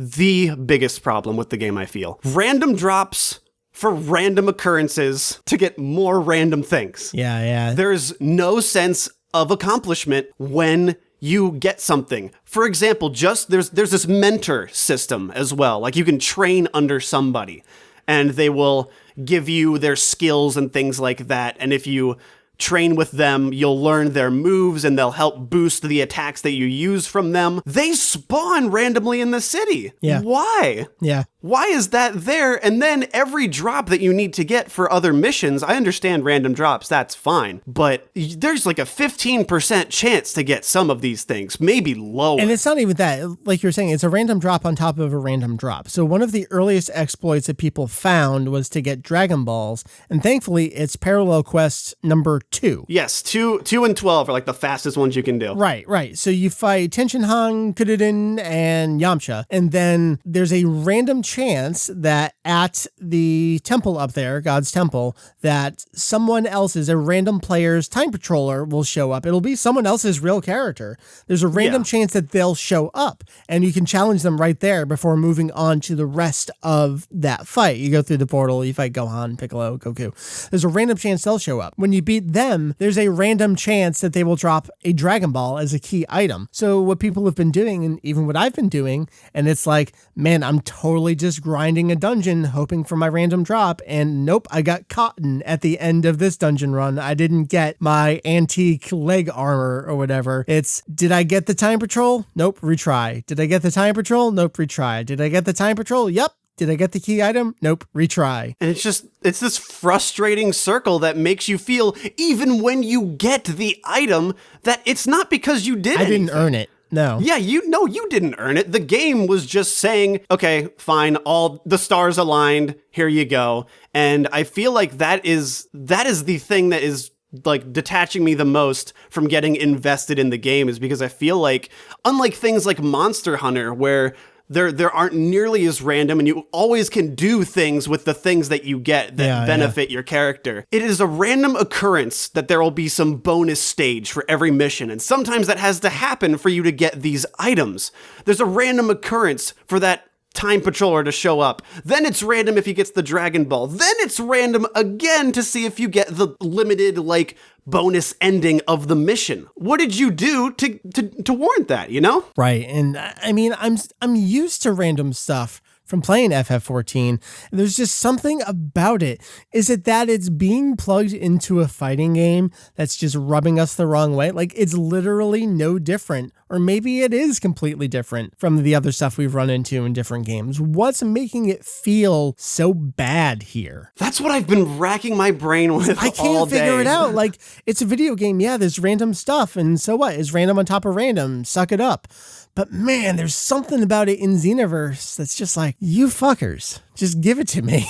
[SPEAKER 2] I feel, random drops for random occurrences to get more random things.
[SPEAKER 1] Yeah.
[SPEAKER 2] There's no sense of accomplishment when you get something. For example, there's this mentor system as well. Like, you can train under somebody and they will give you their skills and things like that. And if you train with them, you'll learn their moves and they'll help boost the attacks that you use from them. They spawn randomly in the city.
[SPEAKER 1] Yeah.
[SPEAKER 2] Why?
[SPEAKER 1] Yeah.
[SPEAKER 2] Why is that there? And then every drop that you need to get for other missions, I understand random drops, that's fine. But there's like a 15% chance to get some of these things, maybe lower.
[SPEAKER 1] And it's not even that. Like you're saying, it's a random drop on top of a random drop. So one of the earliest exploits that people found was to get Dragon Balls. And thankfully, it's Parallel Quest number 2.
[SPEAKER 2] Yes, 2 and 12 are like the fastest ones you can do.
[SPEAKER 1] Right. So you fight Tenshinhan, Kudiden, and Yamcha. And then there's a random chance that at the temple up there, God's temple, that someone else's, a random player's time patroller will show up. It'll be someone else's real character. There's a random chance that they'll show up, and you can challenge them right there before moving on to the rest of that fight. You go through the portal, you fight Gohan, Piccolo, Goku. There's a random chance they'll show up. When you beat them, there's a random chance that they will drop a Dragon Ball as a key item. So what people have been doing, and even what I've been doing, and it's like, man, I'm totally just grinding a dungeon, hoping for my random drop, and nope, I got cotton at the end of this dungeon run. I didn't get my antique leg armor or whatever. It's, did I get the time patrol? Nope, retry. Did I get the time patrol? Nope, retry. Did I get the time patrol? Yep. Did I get the key item? Nope, retry.
[SPEAKER 2] And it's this frustrating circle that makes you feel, even when you get the item, that it's not because you did anything.
[SPEAKER 1] I didn't earn it. No.
[SPEAKER 2] Yeah, you didn't earn it. The game was just saying, okay, fine, all the stars aligned, here you go. And I feel like that is the thing that is like detaching me the most from getting invested in the game, is because I feel like, unlike things like Monster Hunter, where there aren't nearly as random and you always can do things with the things that you get that benefit your character. It is a random occurrence that there will be some bonus stage for every mission, and sometimes that has to happen for you to get these items. There's a random occurrence for that time patroller to show up. Then it's random if he gets the Dragon Ball. Then it's random again to see if you get the limited, like, bonus ending of the mission. What did you do to warrant that, you know?
[SPEAKER 1] Right. And I mean, I'm used to random stuff from playing FF14. There's just something about it. Is it that it's being plugged into a fighting game that's just rubbing us the wrong way? Like, it's literally no different, or maybe it is completely different from the other stuff we've run into in different games. What's making it feel so bad here?
[SPEAKER 2] That's what I've been racking my brain with all day.
[SPEAKER 1] I can't figure it out. Like, it's a video game. Yeah, there's random stuff, and so what? Is random on top of random. Suck it up. But man, there's something about it in Xenoverse that's just like, you fuckers, just give it to me.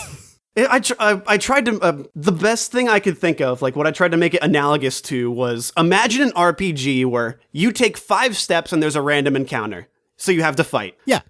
[SPEAKER 2] I tried to, the best thing I could think of, like what I tried to make it analogous to, was imagine an RPG where you take 5 steps and there's a random encounter. So you have to fight.
[SPEAKER 1] Yeah.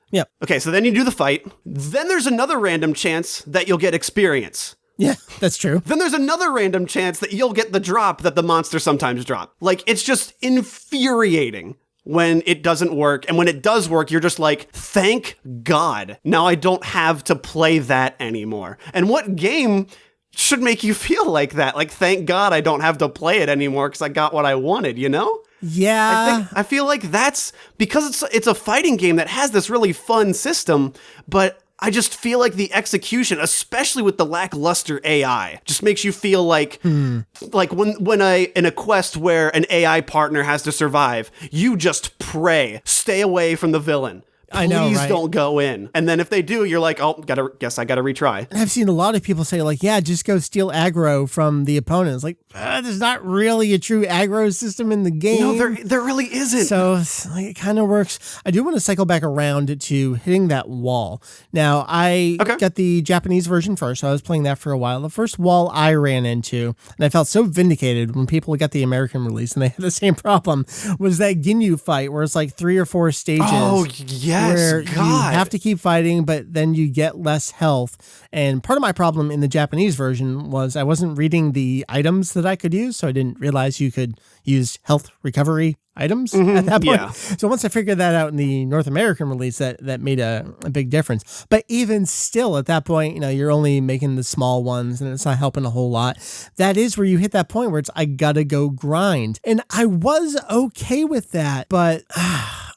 [SPEAKER 2] Okay, so then you do the fight. Then there's another random chance that you'll get experience.
[SPEAKER 1] Yeah, that's true.
[SPEAKER 2] Then there's another random chance that you'll get the drop that the monsters sometimes drop. Like, it's just infuriating when it doesn't work. And when it does work, you're just like, thank God. Now I don't have to play that anymore. And what game should make you feel like that? Like, thank God I don't have to play it anymore because I got what I wanted, you know?
[SPEAKER 1] Yeah.
[SPEAKER 2] I feel like that's because it's a fighting game that has this really fun system, but I just feel like the execution, especially with the lackluster AI, just makes you feel like when in a quest where an AI partner has to survive, you just pray, stay away from the villain.
[SPEAKER 1] I know,
[SPEAKER 2] Please
[SPEAKER 1] right?
[SPEAKER 2] don't go in. And then if they do, you're like, oh, guess I gotta retry.
[SPEAKER 1] And I've seen a lot of people say, like, yeah, just go steal aggro from the opponents. Like, there's not really a true aggro system in the game.
[SPEAKER 2] No, there really isn't.
[SPEAKER 1] So like, it kind of works. I do want to cycle back around to hitting that wall. Now, I got the Japanese version first, so I was playing that for a while. The first wall I ran into, and I felt so vindicated when people got the American release and they had the same problem, was that Ginyu fight where it's like 3 or 4 stages.
[SPEAKER 2] Oh, yeah.
[SPEAKER 1] Where
[SPEAKER 2] God.
[SPEAKER 1] you have to keep fighting, but then you get less health. And part of my problem in the Japanese version was I wasn't reading the items that I could use, so I didn't realize you could use health recovery items at that point.
[SPEAKER 2] Yeah.
[SPEAKER 1] So once I figured that out in the North American release, that made a big difference. But even still, at that point, you're only making the small ones, and it's not helping a whole lot. That is where you hit that point where it's, I gotta go grind. And I was okay with that, but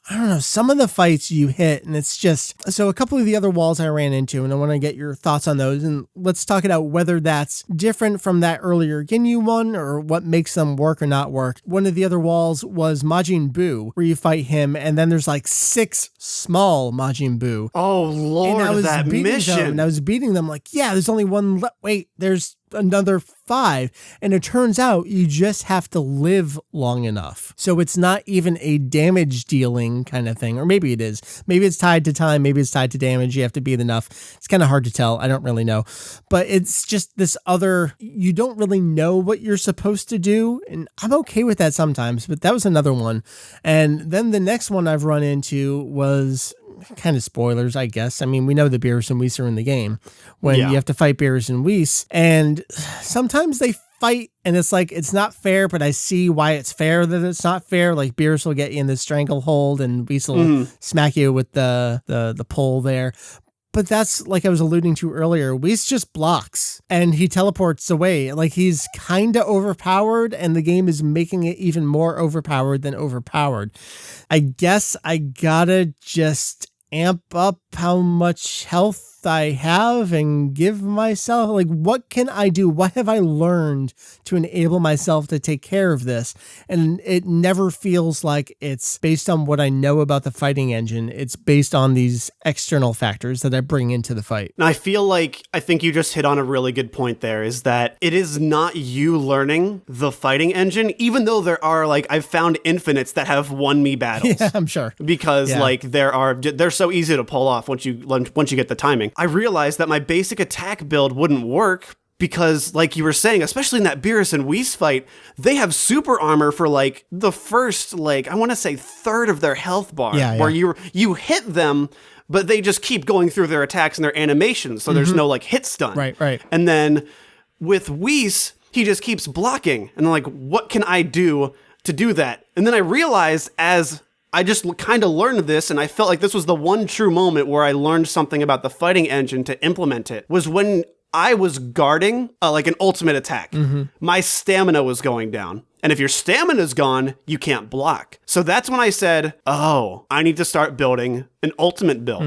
[SPEAKER 1] I don't know, some of the fights you hit, and it's just, so a couple of the other walls I ran into, and I want to get your thoughts on those, and let's talk about whether that's different from that earlier Ginyu one, or what makes them work or not work. One of the other walls was Majin Buu, where you fight him, and then there's like 6 small Majin Buu.
[SPEAKER 2] Oh, Lord, that mission.
[SPEAKER 1] And I was beating them like, yeah, there's only one wait, there's another 5. And it turns out you just have to live long enough. So it's not even a damage dealing kind of thing. Or maybe it is. Maybe it's tied to time. Maybe it's tied to damage. You have to beat enough. It's kind of hard to tell. I don't really know. But it's just this other, you don't really know what you're supposed to do. And I'm okay with that sometimes. But that was another one. And then the next one I've run into was kind of spoilers, I guess. I mean, we know the Beerus and Whis are in the game when you have to fight Beerus and Whis, and sometimes they fight and it's like, it's not fair, but I see why it's fair that it's not fair. Like Beerus will get you in the stranglehold and Whis will smack you with the pole there. But that's, like I was alluding to earlier, Whis just blocks and he teleports away. Like, he's kind of overpowered, and the game is making it even more overpowered than overpowered. I guess I gotta just amp up how much health I have and give myself, like, what can I do? What have I learned to enable myself to take care of this? And it never feels like it's based on what I know about the fighting engine. It's based on these external factors that I bring into the fight.
[SPEAKER 2] And I think you just hit on a really good point there, is that it is not you learning the fighting engine, even though there are, like, I've found infinites that have won me battles.
[SPEAKER 1] Yeah, I'm sure.
[SPEAKER 2] Because like they're so easy to pull off once you get the timing. I realized that my basic attack build wouldn't work because, like you were saying, especially in that Beerus and Whis fight, they have super armor for like the first, like, I want to say third of their health bar, where you hit them, but they just keep going through their attacks and their animations, so there's no like hit stun.
[SPEAKER 1] Right.
[SPEAKER 2] And then with Whis, he just keeps blocking, and I'm like, what can I do to do that? And then I realized, as I just kind of learned this, and I felt like this was the one true moment where I learned something about the fighting engine to implement it, was when I was guarding like an ultimate attack. My stamina was going down. And if your stamina's gone, you can't block. So that's when I said, oh, I need to start building an ultimate build.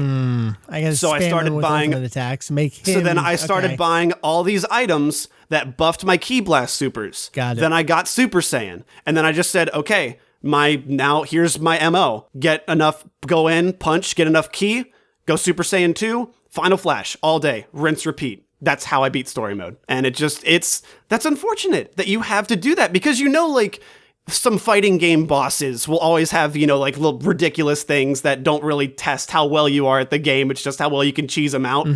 [SPEAKER 1] I started buying attacks.
[SPEAKER 2] So then I started buying all these items that buffed my Ki Blast supers.
[SPEAKER 1] Got it.
[SPEAKER 2] Then I got Super Saiyan. And then I just said, okay, here's my MO. Get enough, go in, punch, get enough ki, go Super Saiyan 2, Final Flash, all day, rinse, repeat. That's how I beat story mode. And that's unfortunate that you have to do that, because, like, some fighting game bosses will always have, like, little ridiculous things that don't really test how well you are at the game. It's just how well you can cheese them out.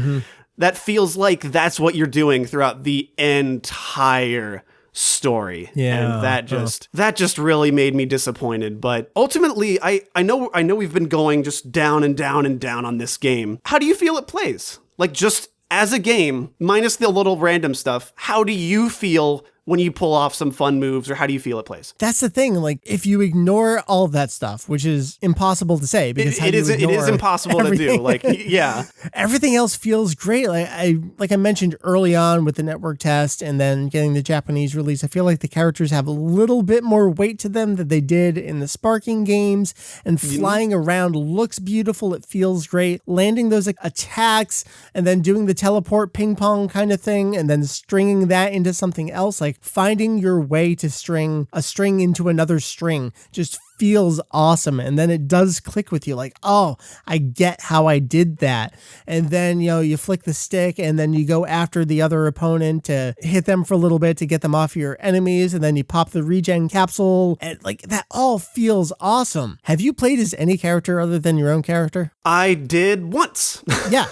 [SPEAKER 2] That feels like that's what you're doing throughout the entire story. And that just really made me disappointed. But ultimately, I know we've been going just down and down and down on this game. How do you feel it plays? Like, just as a game, minus the little random stuff, how do you feel when you pull off some fun moves, or how do you feel it plays?
[SPEAKER 1] That's the thing. Like, if you ignore all of that stuff, which is impossible to say, because it is
[SPEAKER 2] impossible to do. Like, yeah,
[SPEAKER 1] everything else feels great. Like I mentioned early on with the network test, and then getting the Japanese release, I feel like the characters have a little bit more weight to them than they did in the Sparking games. And flying around looks beautiful. It feels great. Landing those attacks, and then doing the teleport ping pong kind of thing, and then stringing that into something else, like finding your way to string a string into another string just feels awesome. And then it does click with you, like, oh, I get how I did that. And then, you flick the stick, and then you go after the other opponent to hit them for a little bit to get them off your enemies. And then you pop the regen capsule, and like, that all feels awesome. Have you played as any character other than your own character?
[SPEAKER 2] I did once.
[SPEAKER 1] Yeah.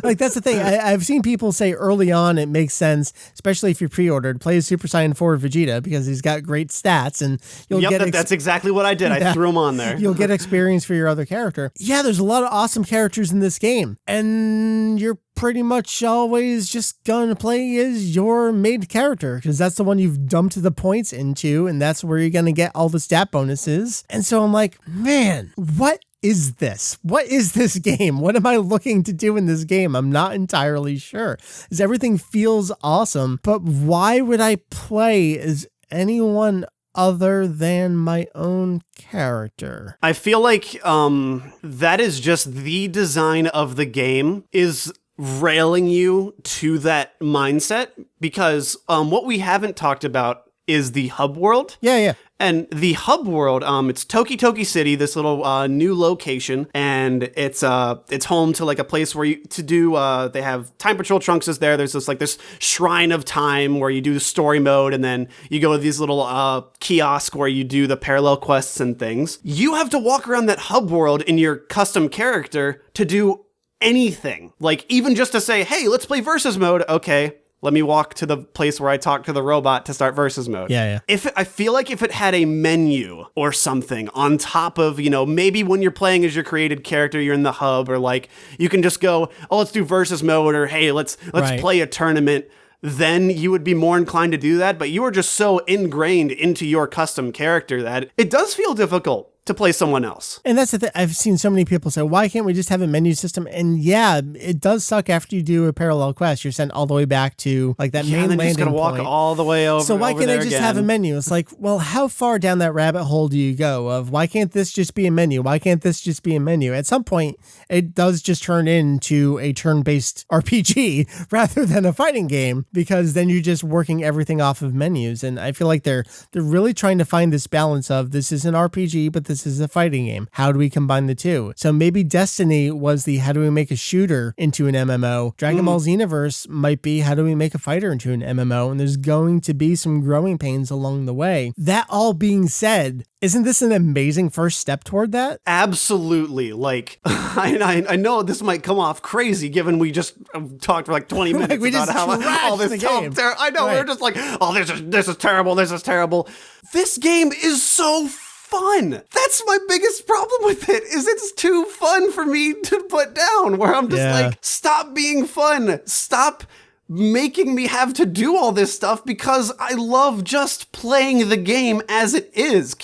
[SPEAKER 1] Like, that's the thing. I've seen people say early on it makes sense, especially if you pre-ordered, play as Super Saiyan 4 Vegeta, because he's got great stats, and you'll get
[SPEAKER 2] that's exactly what I did. I threw him on there.
[SPEAKER 1] You'll get experience for your other character. Yeah, there's a lot of awesome characters in this game, and you're pretty much always just gonna play as your made character, because that's the one you've dumped the points into, and that's where you're gonna get all the stat bonuses. And so I'm like, man, what is this? What is this game? What am I looking to do in this game? I'm not entirely sure, because everything feels awesome, but why would I play as anyone other than my own character.
[SPEAKER 2] I feel like that is just the design of the game is railing you to that mindset, because what we haven't talked about is the hub world.
[SPEAKER 1] Yeah.
[SPEAKER 2] And the hub world, it's Toki Toki City, this little new location, and it's home to like a place where they have Time Patrol Trunks is there. There's this shrine of time where you do the story mode, and then you go to these little kiosk where you do the parallel quests and things. You have to walk around that hub world in your custom character to do anything. Like even just to say, hey, let's play versus mode. Okay. Let me walk to the place where I talk to the robot to start versus mode.
[SPEAKER 1] Yeah.
[SPEAKER 2] I feel like if it had a menu or something on top of, maybe when you're playing as your created character, you're in the hub, or like you can just go, oh, let's do versus mode, or hey, let's play a tournament. Then you would be more inclined to do that. But you are just so ingrained into your custom character that it does feel difficult to play someone else.
[SPEAKER 1] And that's the thing. I've seen so many people say, why can't we just have a menu system? And yeah, it does suck after you do a parallel quest. You're sent all the way back to like that main landing point. Yeah, then you just gotta walk
[SPEAKER 2] all the way over.
[SPEAKER 1] So why can't I just
[SPEAKER 2] again?
[SPEAKER 1] have a menu? It's like, well, how far down that rabbit hole do you go of why can't this just be a menu? Why can't this just be a menu? At some point, it does just turn into a turn-based RPG rather than a fighting game, because then you're just working everything off of menus. And I feel like they're really trying to find this balance of this is an RPG, but this is a fighting game. How do we combine the two? So maybe Destiny was the how do we make a shooter into an MMO. Dragon Ball Xenoverse might be how do we make a fighter into an MMO, and there's going to be some growing pains along the way. That all being said, isn't this an amazing first step toward that?
[SPEAKER 2] Absolutely. Like, I know this might come off crazy given we just talked for like 20 minutes
[SPEAKER 1] we
[SPEAKER 2] about how all this
[SPEAKER 1] game.
[SPEAKER 2] I know, right. We're just like, oh, this is terrible, this is terrible. This game is so fun. That's my biggest problem with it, is it's too fun for me to put down, where I'm just like, stop being fun. Stop making me have to do all this stuff, because I love just playing the game as it is.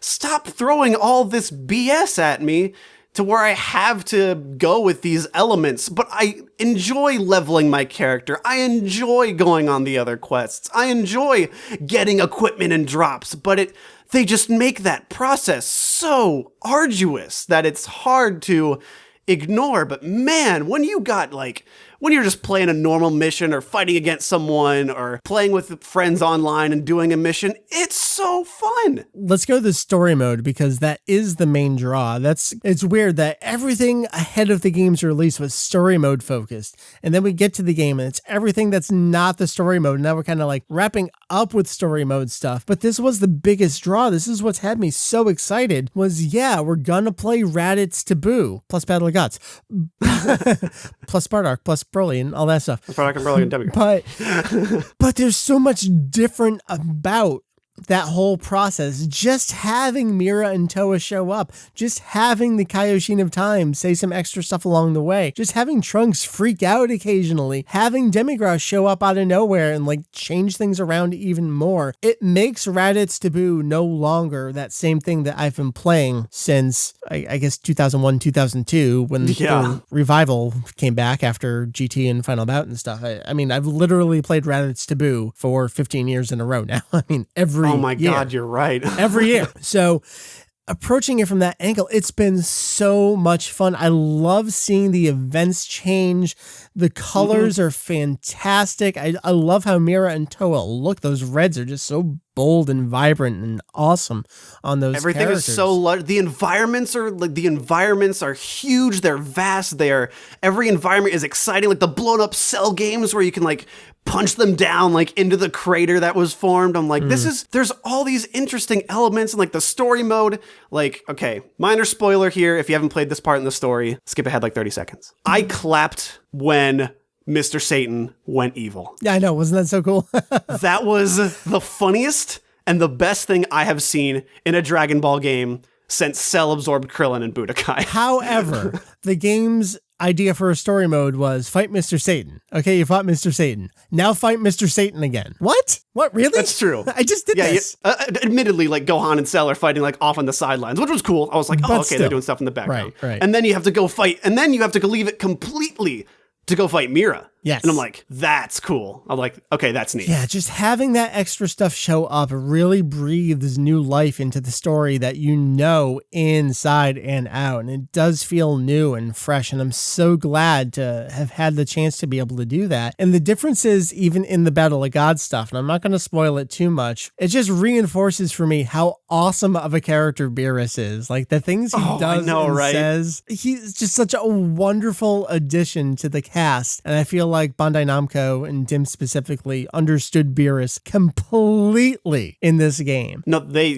[SPEAKER 2] Stop throwing all this BS at me to where I have to go with these elements, but I enjoy leveling my character. I enjoy going on the other quests. I enjoy getting equipment and drops, but they just make that process so arduous that it's hard to ignore. But man, when you're just playing a normal mission or fighting against someone or playing with friends online and doing a mission, it's so fun.
[SPEAKER 1] Let's go to the story mode, because that is the main draw. It's weird that everything ahead of the game's release was story mode focused. And then we get to the game and it's everything that's not the story mode. Now we're kind of like wrapping up with story mode stuff. But this was the biggest draw. This is what's had me so excited was, we're gonna play Raditz Taboo plus Battle of Gods plus Bardock plus Broly and all that stuff.
[SPEAKER 2] Bardock and Broly and Demigod.
[SPEAKER 1] But there's so much different about that whole process. Just having Mira and Toa show up, just having the Kaioshin of Time say some extra stuff along the way, just having Trunks freak out occasionally, having Demigraus show up out of nowhere and like change things around even more. It makes Raditz Taboo no longer that same thing that I've been playing since I guess 2001, 2002 when the revival came back after GT and Final Bout and stuff. I mean, I've literally played Raditz Taboo for 15 years in a row now. I mean, every
[SPEAKER 2] Oh my
[SPEAKER 1] year.
[SPEAKER 2] God, you're right.
[SPEAKER 1] Every year. So approaching it from that angle, it's been so much fun. I love seeing the events change. The colors are fantastic. I love how Mira and Toa look. Those reds are just so bold and vibrant and awesome on those
[SPEAKER 2] Everything
[SPEAKER 1] characters.
[SPEAKER 2] is so large. The environments are huge. They're vast. Every environment is exciting. Like the blown up Cell games where you can like punch them down like into the crater that was formed. I'm like, there's all these interesting elements, and like the story mode. Like, okay, minor spoiler here. If you haven't played this part in the story, skip ahead like 30 seconds. I clapped when Mr. Satan went evil.
[SPEAKER 1] Yeah, I know. Wasn't that so cool?
[SPEAKER 2] That was the funniest and the best thing I have seen in a Dragon Ball game since Cell absorbed Krillin and Budokai.
[SPEAKER 1] However, the game's idea for a story mode was fight Mr. Satan. Okay, you fought Mr. Satan. Now fight Mr. Satan again. What? What, really?
[SPEAKER 2] That's true.
[SPEAKER 1] I just did this.
[SPEAKER 2] Admittedly, like Gohan and Cell are fighting like off on the sidelines, which was cool. I was like, oh, okay, they're doing stuff in the background.
[SPEAKER 1] Right.
[SPEAKER 2] And then you have to go fight, and then you have to leave it completely to go fight Mira.
[SPEAKER 1] Yes.
[SPEAKER 2] And I'm like, that's cool. I'm like, okay, that's neat.
[SPEAKER 1] Yeah, just having that extra stuff show up really breathes new life into the story that you know inside and out. And it does feel new and fresh. And I'm so glad to have had the chance to be able to do that. And the differences, even in the Battle of God stuff, and I'm not going to spoil it too much, it just reinforces for me how awesome of a character Beerus is. Like the things he does and says, he's just such a wonderful addition to the cast. And I feel like Bandai Namco and Dim specifically understood Beerus completely in this game.
[SPEAKER 2] No, they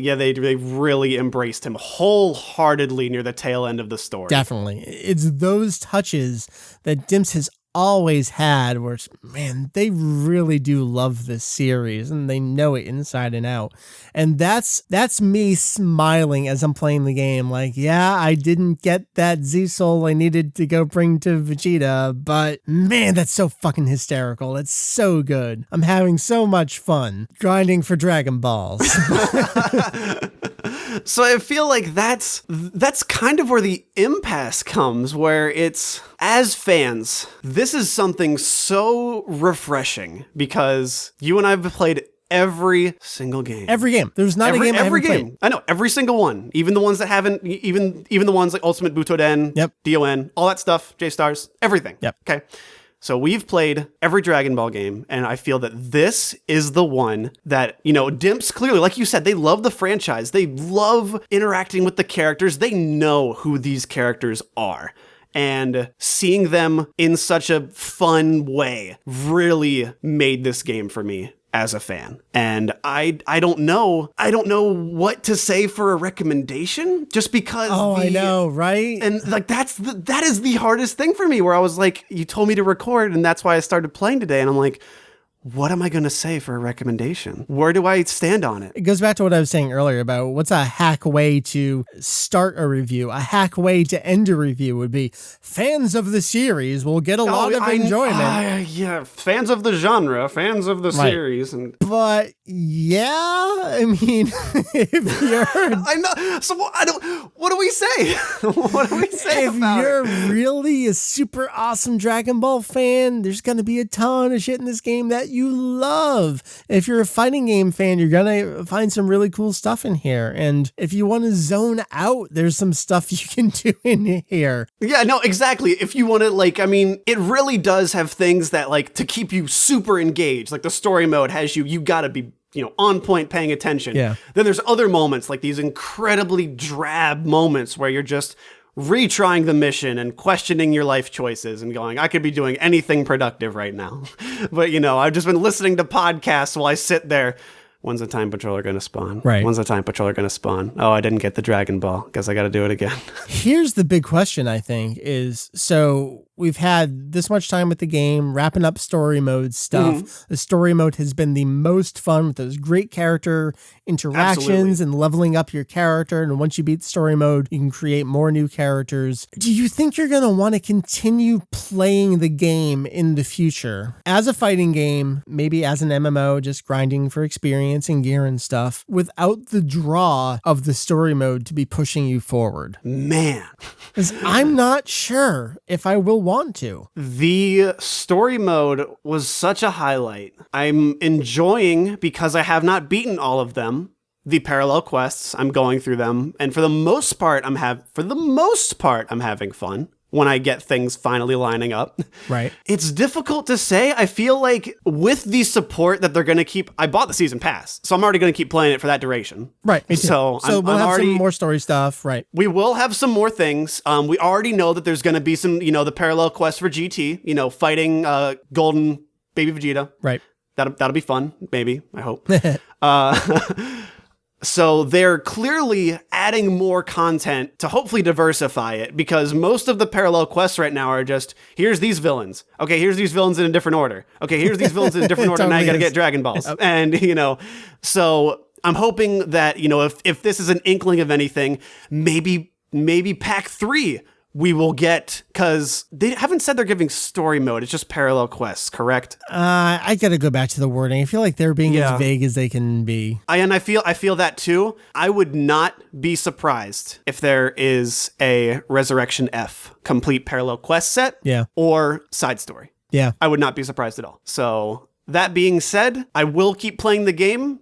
[SPEAKER 2] really embraced him wholeheartedly near the tail end of the story.
[SPEAKER 1] Definitely. It's those touches that Dimps has always had where, man, they really do love this series and they know it inside and out. And that's me smiling as I'm playing the game. Like, yeah, I didn't get that Z-Soul I needed to go bring to Vegeta, but man, that's so fucking hysterical. It's so good. I'm having so much fun grinding for Dragon Balls.
[SPEAKER 2] So I feel like that's kind of where the impasse comes, where it's, as fans, this is something so refreshing because you and I have played every single game.
[SPEAKER 1] Every game. There's not a game I haven't played.
[SPEAKER 2] I know, every single one. Even the ones that haven't, even the ones like Ultimate Butoden,
[SPEAKER 1] yep.
[SPEAKER 2] DON, all that stuff, J-Stars, everything.
[SPEAKER 1] Yep.
[SPEAKER 2] Okay. So we've played every Dragon Ball game, and I feel that this is the one that, Dimps, clearly, like you said, they love the franchise. They love interacting with the characters. They know who these characters are. And seeing them in such a fun way really made this game for me as a fan. And I don't know what to say for a recommendation, just because
[SPEAKER 1] I know, right?
[SPEAKER 2] And like that is the hardest thing for me, where I was like, you told me to record and that's why I started playing today, and I'm like, what am I going to say for a recommendation? Where do I stand on it?
[SPEAKER 1] It goes back to what I was saying earlier about what's a hack way to start a review. A hack way to end a review would be fans of the series will get a lot of enjoyment.
[SPEAKER 2] Yeah, fans of the genre, fans of the series.
[SPEAKER 1] But yeah, I mean, if you're...
[SPEAKER 2] I know. So what do we say? What do we say
[SPEAKER 1] if you're really a super awesome Dragon Ball fan, there's going to be a ton of shit in this game that you love. If you're a fighting game fan, you're gonna find some really cool stuff in here. And if you want to zone out, there's some stuff you can do in here.
[SPEAKER 2] Yeah, no, exactly. If you want to, it really does have things that to keep you super engaged. Like the story mode has you gotta be on point paying attention.
[SPEAKER 1] Yeah.
[SPEAKER 2] Then there's other moments, like these incredibly drab moments where you're just retrying the mission and questioning your life choices and going, I could be doing anything productive right now. But, I've just been listening to podcasts while I sit there. When's the time patroller going to spawn?
[SPEAKER 1] Right.
[SPEAKER 2] When's the time patroller going to spawn? Oh, I didn't get the Dragon Ball. Guess I got to do it again.
[SPEAKER 1] Here's the big question, I think, is so we've had this much time with the game, wrapping up story mode stuff. Mm-hmm. The story mode has been the most fun with those great character interactions. Absolutely. And leveling up your character. And once you beat story mode, you can create more new characters. Do you think you're going to want to continue playing the game in the future? As a fighting game, maybe as an MMO, just grinding for experience and gear and stuff, without the draw of the story mode to be pushing you forward?
[SPEAKER 2] Man.
[SPEAKER 1] Because I'm not sure if I will want to.
[SPEAKER 2] The story mode was such a highlight. I'm enjoying, because I have not beaten all of them, the parallel quests. I'm going through them, and for the most part I'm having fun when I get things finally lining up.
[SPEAKER 1] Right.
[SPEAKER 2] It's difficult to say. I feel like with the support that they're going to keep, I bought the season pass, so I'm already going to keep playing it for that duration.
[SPEAKER 1] Right.
[SPEAKER 2] So
[SPEAKER 1] we'll have some more story stuff. Right.
[SPEAKER 2] We will have some more things. We already know that there's going to be some, the parallel quest for GT, fighting Golden Baby Vegeta.
[SPEAKER 1] Right.
[SPEAKER 2] That'll be fun. Maybe. I hope. So they're clearly adding more content to hopefully diversify it, because most of the parallel quests right now are just, here's these villains. Okay, here's these villains in a different order. Okay, here's these villains in a different order. Totally. Now you got to get Dragon Balls. Yep. And, so I'm hoping that, if this is an inkling of anything, maybe pack 3 we will get, because they haven't said they're giving story mode. It's just parallel quests, correct?
[SPEAKER 1] I got to go back to the wording. I feel like they're being as vague as they can be.
[SPEAKER 2] I feel that too. I would not be surprised if there is a Resurrection F complete parallel quest set or side story.
[SPEAKER 1] Yeah.
[SPEAKER 2] I would not be surprised at all. So that being said, I will keep playing the game.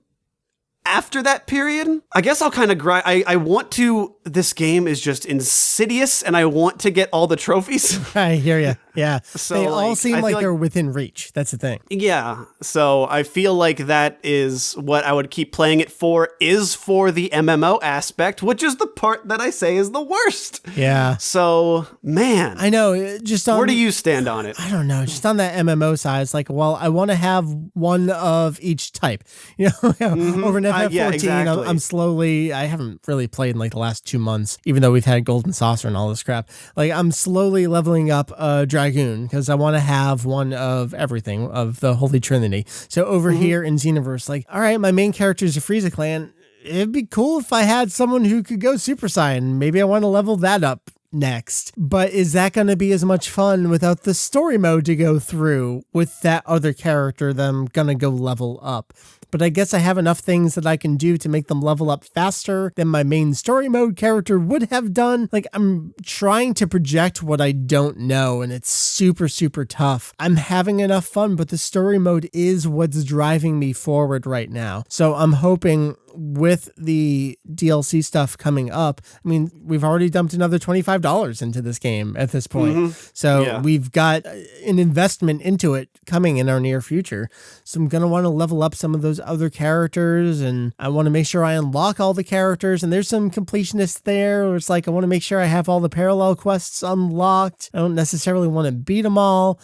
[SPEAKER 2] After that period, I guess I'll kind of grind. I want to, this game is just insidious and I want to get all the trophies.
[SPEAKER 1] I hear you. Yeah.
[SPEAKER 2] So,
[SPEAKER 1] they all
[SPEAKER 2] like,
[SPEAKER 1] seem
[SPEAKER 2] I
[SPEAKER 1] like
[SPEAKER 2] feel
[SPEAKER 1] they're within reach. That's the thing.
[SPEAKER 2] Yeah. So I feel like that is what I would keep playing it for, is for the MMO aspect, which is the part that I say is the worst.
[SPEAKER 1] Yeah.
[SPEAKER 2] So, man.
[SPEAKER 1] I know. Just on,
[SPEAKER 2] where do you stand on it?
[SPEAKER 1] I don't know. Just on that MMO side, it's like, well, I want to have one of each type. You know, over in FF14,
[SPEAKER 2] yeah, exactly.
[SPEAKER 1] I'm slowly, I haven't really played in like the last 2 months, even though we've had Golden Saucer and all this crap. Like, I'm slowly leveling up Dragoon because I want to have one of everything, of the Holy Trinity. So over here in Xenoverse, like, all right, my main character is a Frieza clan. It'd be cool if I had someone who could go Super Saiyan. Maybe I want to level that up next. But is that going to be as much fun without the story mode to go through with that other character that I'm going to go level up? But I guess I have enough things that I can do to make them level up faster than my main story mode character would have done. Like, I'm trying to project what I don't know, and it's super, super tough. I'm having enough fun, but the story mode is what's driving me forward right now. So I'm hoping with the DLC stuff coming up, I mean, we've already dumped another $25 into this game at this point. So we've got an investment into it coming in our near future. So I'm going to want to level up some of those other characters, and I want to make sure I unlock all the characters. And there's some completionists there where it's like, I want to make sure I have all the parallel quests unlocked. I don't necessarily want to beat them all.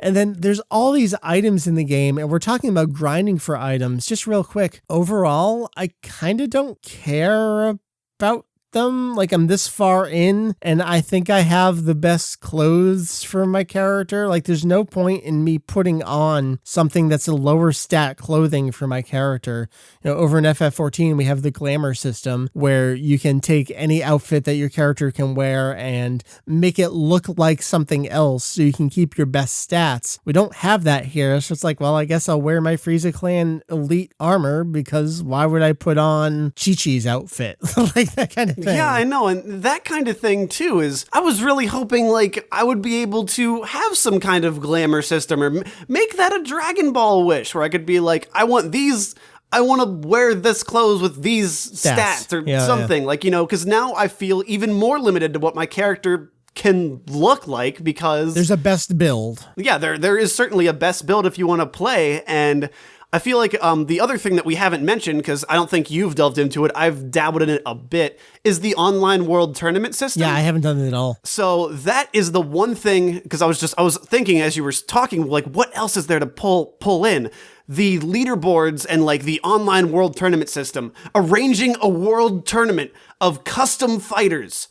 [SPEAKER 1] And then there's all these items in the game, and we're talking about grinding for items. Just real quick, overall, I kind of don't care about them. Like, I'm this far in, and I think I have the best clothes for my character. Like, there's no point in me putting on something that's a lower stat clothing for my character. You know, over in FF14, we have the glamour system where you can take any outfit that your character can wear and make it look like something else so you can keep your best stats. We don't have that here. So it's like, well, I guess I'll wear my Frieza Clan elite armor, because why would I put on Chi-Chi's outfit? Like, that kind of thing.
[SPEAKER 2] Yeah, I know. And that kind of thing, too, is I was really hoping, like, I would be able to have some kind of glamour system, or make that a Dragon Ball wish, where I could be like, I want to wear this clothes with these stats or something. Like, you know, because now I feel even more limited to what my character can look like, because
[SPEAKER 1] there's a best build.
[SPEAKER 2] Yeah, there is certainly a best build if you want to play. And I feel like the other thing that we haven't mentioned, because I don't think you've delved into it, I've dabbled in it a bit, is the online world tournament system.
[SPEAKER 1] Yeah, I haven't done it at all.
[SPEAKER 2] So that is the one thing, because I was thinking as you were talking, like, what else is there to pull in? The leaderboards and, like, the online world tournament system, arranging a world tournament of custom fighters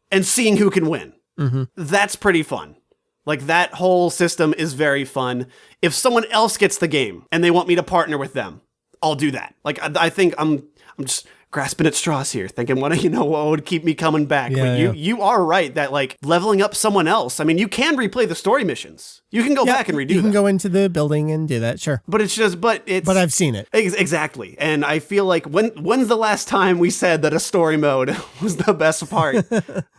[SPEAKER 2] and seeing who can win. That's pretty fun. Like, that whole system is very fun. If someone else gets the game and they want me to partner with them, I'll do that. Like, I think I'm just grasping at straws here, thinking, what would keep me coming back?
[SPEAKER 1] Yeah,
[SPEAKER 2] but you are right that, like, leveling up someone else, I mean, you can replay the story missions. You can go back and redo them.
[SPEAKER 1] You can go into the building and do that, sure.
[SPEAKER 2] But But
[SPEAKER 1] I've seen it.
[SPEAKER 2] Exactly. And I feel like, when's the last time we said that a story mode was the best part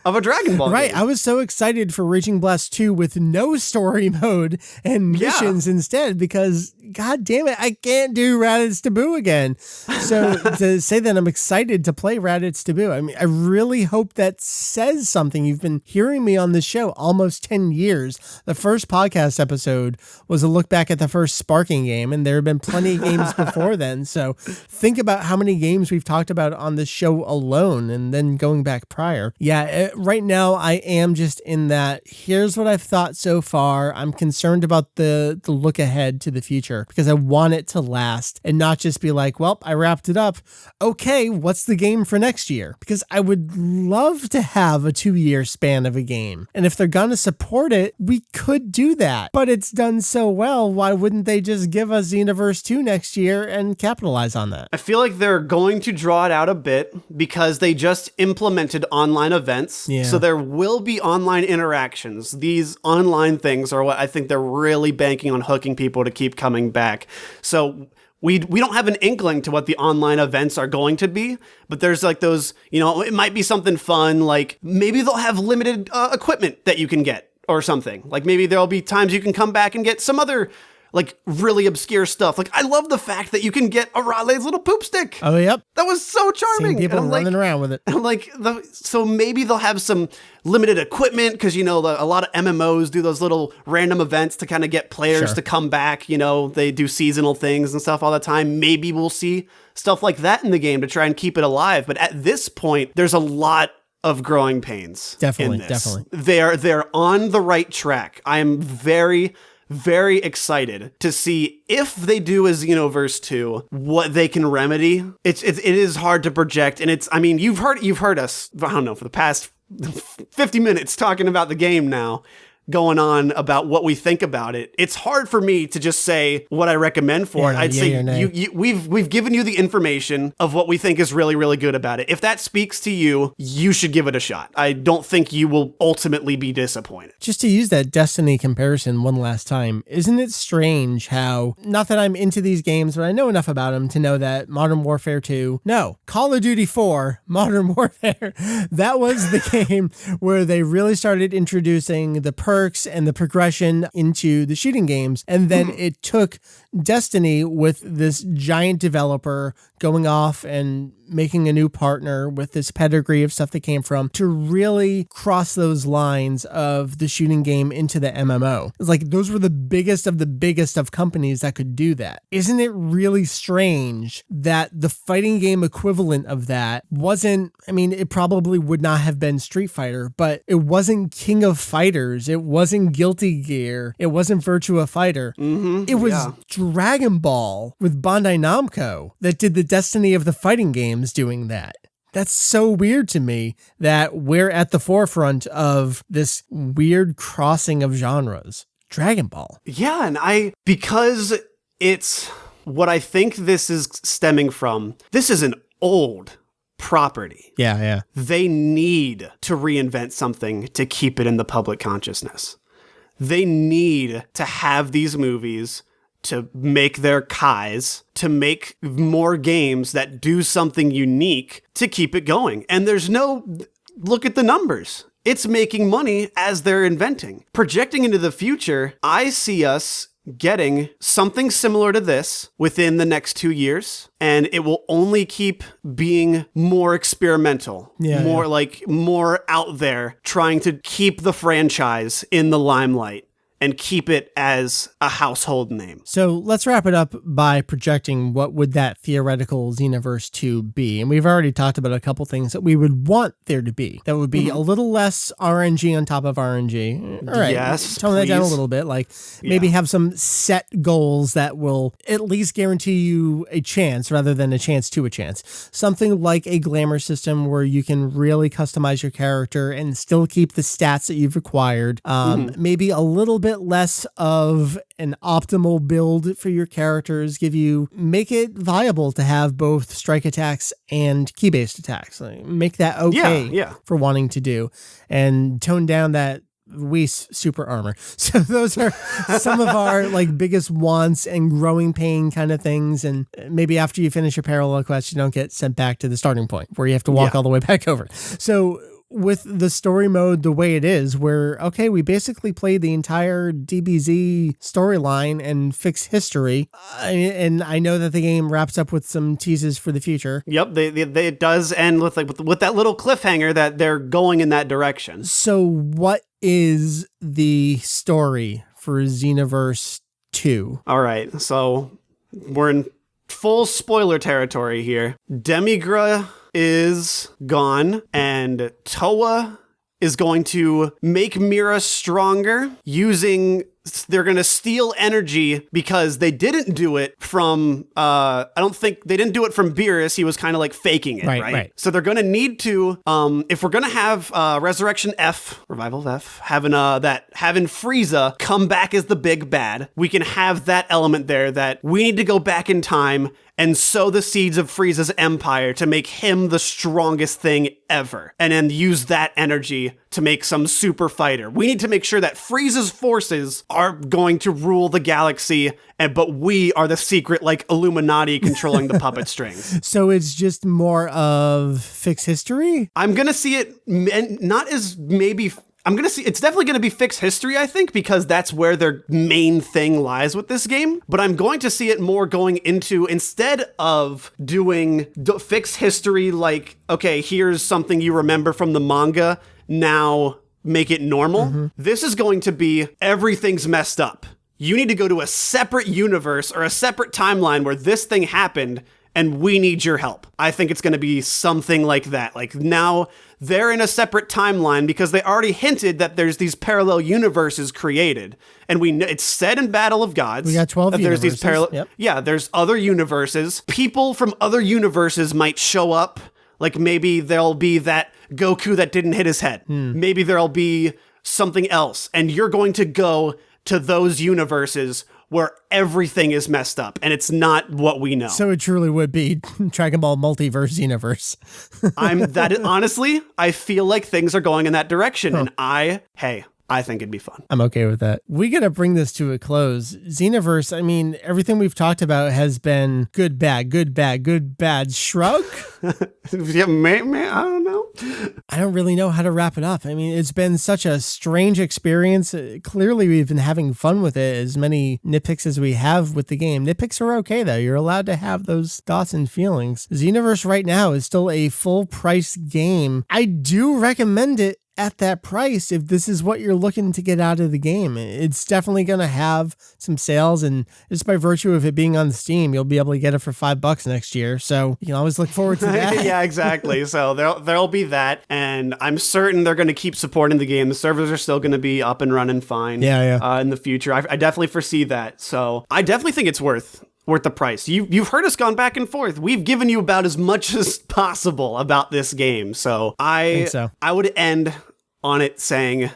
[SPEAKER 2] of a Dragon Ball
[SPEAKER 1] Right.
[SPEAKER 2] game?
[SPEAKER 1] I was so excited for Raging Blast 2 with no story mode and missions instead, because, god damn it, I can't do Raditz Taboo again. So to say that I'm excited to play Raditz Taboo, I mean, I really hope that says something. You've been hearing me on this show almost 10 years. The first podcast episode was a look back at the first Sparking game, and there have been plenty of games before then. So think about how many games we've talked about on this show alone, and then going back prior. Yeah, right now I am just in that, here's what I've thought so far. I'm concerned about the look ahead to the future, because I want it to last and not just be like, well, I wrapped it up. Okay, what's the game for next year? Because I would love to have a 2-year span of a game. And if they're going to support it, we could do that. But it's done so well, why wouldn't they just give us Xenoverse 2 next year and capitalize on that?
[SPEAKER 2] I feel like they're going to draw it out a bit, because they just implemented online events.
[SPEAKER 1] Yeah.
[SPEAKER 2] So there will be online interactions. These online things are what I think they're really banking on, hooking people to keep coming back. So we don't have an inkling to what the online events are going to be, but there's like those, it might be something fun, like maybe they'll have limited equipment that you can get or something. Like maybe there'll be times you can come back and get some other like really obscure stuff. Like I love the fact that you can get Aralé's little poop stick.
[SPEAKER 1] Oh, yep.
[SPEAKER 2] That was so charming.
[SPEAKER 1] Seeing people running around with it.
[SPEAKER 2] I'm like, so maybe they'll have some limited equipment because, you know, a lot of MMOs do those little random events to kind of get players to come back. You know, they do seasonal things and stuff all the time. Maybe we'll see stuff like that in the game to try and keep it alive. But at this point, there's a lot of growing pains.
[SPEAKER 1] Definitely.
[SPEAKER 2] They're on the right track. I am very excited to see if they do a Xenoverse 2, what they can remedy. It is hard to project, and it's, I mean, you've heard us, I don't know, for the past 50 minutes talking about the game now, going on about what we think about it. It's hard for me to just say what I recommend for it. I'd say we've given you the information of what we think is really, really good about it. If that speaks to you, you should give it a shot. I don't think you will ultimately be disappointed.
[SPEAKER 1] Just to use that Destiny comparison one last time, isn't it strange how, not that I'm into these games, but I know enough about them to know that Modern Warfare 2, no, Call of Duty 4, Modern Warfare, that was the game where they really started introducing the perks and the progression into the shooting games. And then it took Destiny with this giant developer going off and making a new partner with this pedigree of stuff that came from to really cross those lines of the shooting game into the MMO. It's like those were the biggest of companies that could do that. Isn't it really strange that the fighting game equivalent of that wasn't, I mean, it probably would not have been Street Fighter, but it wasn't King of Fighters. It wasn't Guilty Gear. It wasn't Virtua Fighter. It was Dragon Ball with Bandai Namco that did the Destiny of the fighting games doing that. That's so weird to me that we're at the forefront of this weird crossing of genres. Dragon Ball.
[SPEAKER 2] Yeah, and because it's what I think this is stemming from, this is an old property.
[SPEAKER 1] Yeah.
[SPEAKER 2] They need to reinvent something to keep it in the public consciousness. They need to have these movies to make their Kais, to make more games that do something unique to keep it going. And look at the numbers. It's making money as they're inventing. Projecting into the future, I see us getting something similar to this within the next 2 years, and it will only keep being more experimental, more out there, trying to keep the franchise in the limelight and keep it as a household name.
[SPEAKER 1] So let's wrap it up by projecting what would that theoretical Xenoverse 2 be. And we've already talked about a couple things that we would want there to be. That would be a little less RNG on top of RNG. All right,
[SPEAKER 2] yes,
[SPEAKER 1] tone that down a little bit. Like maybe have some set goals that will at least guarantee you a chance rather than a chance to a chance. Something like a glamour system where you can really customize your character and still keep the stats that you've acquired. Maybe a little bit less of an optimal build for your characters, make it viable to have both strike attacks and key-based attacks. Make that okay for wanting to do, and tone down that Whis super armor. So those are some of our biggest wants and growing pain kind of things. And maybe after you finish your parallel quest, you don't get sent back to the starting point where you have to walk all the way back over. So with the story mode the way it is, where, we basically played the entire DBZ storyline and fixed history. And I know that the game wraps up with some teases for the future.
[SPEAKER 2] Yep, it does end with that little cliffhanger that they're going in that direction.
[SPEAKER 1] So what is the story for Xenoverse 2?
[SPEAKER 2] All right, so we're in full spoiler territory here. Demigra is gone, and Toa is going to make Mira stronger they're going to steal energy because they didn't do it from, I don't think they didn't do it from Beerus. He was kind of faking it, right? So they're going to need to, if we're going to have Resurrection F, Revival F, having Frieza come back as the big bad, we can have that element there that we need to go back in time and sow the seeds of Frieza's empire to make him the strongest thing ever, and then use that energy to make some super fighter. We need to make sure that Frieza's forces are going to rule the galaxy, but we are the secret Illuminati controlling the puppet strings.
[SPEAKER 1] So it's just more of fixed history?
[SPEAKER 2] I'm gonna see it not as maybe it's definitely going to be fixed history, I think, because that's where their main thing lies with this game. But I'm going to see it more going into, instead of doing fixed history like, okay, here's something you remember from the manga, now make it normal. This is going to be everything's messed up. You need to go to a separate universe or a separate timeline where this thing happened, and we need your help. I think it's going to be something like that. Like, now they're in a separate timeline because they already hinted that there's these parallel universes created. And it's said in Battle of Gods.
[SPEAKER 1] We got 12
[SPEAKER 2] that there's
[SPEAKER 1] universes.
[SPEAKER 2] these parallel.
[SPEAKER 1] Yep.
[SPEAKER 2] Yeah, there's other universes. People from other universes might show up. Like, maybe there'll be that Goku that didn't hit his head. Maybe there'll be something else. And you're going to go to those universes where everything is messed up and it's not what we know.
[SPEAKER 1] So it truly would be Dragon Ball Multiverse Universe.
[SPEAKER 2] Honestly, I feel like things are going in that direction. And I think it'd be fun.
[SPEAKER 1] I'm okay with that. We got to bring this to a close. Xenoverse, I mean, everything we've talked about has been good, bad, good, bad, good, bad, shrug.
[SPEAKER 2] Yeah, I don't know.
[SPEAKER 1] I don't really know how to wrap it up. I mean, it's been such a strange experience. Clearly, we've been having fun with it, as many nitpicks as we have with the game. Nitpicks are okay, though. You're allowed to have those thoughts and feelings. Xenoverse right now is still a full price game. I do recommend it at that price if this is what you're looking to get out of the game. It's definitely going to have some sales, and just by virtue of it being on Steam, you'll be able to get it for $5 next year. So you can always look forward to that.
[SPEAKER 2] Yeah, exactly. So there'll be that, and I'm certain they're going to keep supporting the game. The servers are still going to be up and running fine.
[SPEAKER 1] Yeah.
[SPEAKER 2] In the future, I definitely foresee that. So I definitely think it's worth the price. You've heard us gone back and forth. We've given you about as much as possible about this game. So I would end on it saying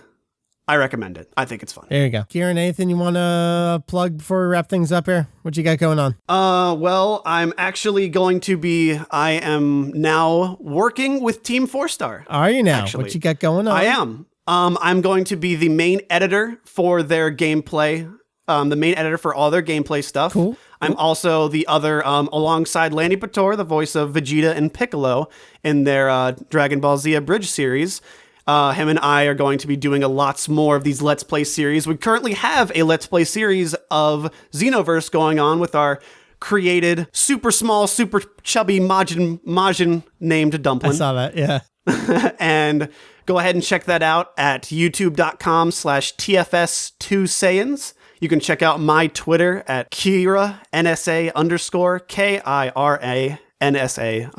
[SPEAKER 2] I recommend it. I think it's fun.
[SPEAKER 1] There you go. Kieran, anything you want to plug before we wrap things up here? What you got going on?
[SPEAKER 2] Well, I'm actually I am now working with Team 4-Star.
[SPEAKER 1] Are you now? What you got going on?
[SPEAKER 2] I am. I'm going to be the main editor for their gameplay. The main editor for all their gameplay stuff.
[SPEAKER 1] Cool.
[SPEAKER 2] I'm also the other, alongside Lanny Pator, the voice of Vegeta and Piccolo in their Dragon Ball Z Abridged series. Him and I are going to be doing lots more of these Let's Play series. We currently have a Let's Play series of Xenoverse going on with our created, super small, super chubby Majin named Dumpling.
[SPEAKER 1] I saw that, yeah.
[SPEAKER 2] And go ahead and check that out at youtube.com/TFS2Saiyans. You can check out my Twitter at Kira NSA _KIRA NSA_.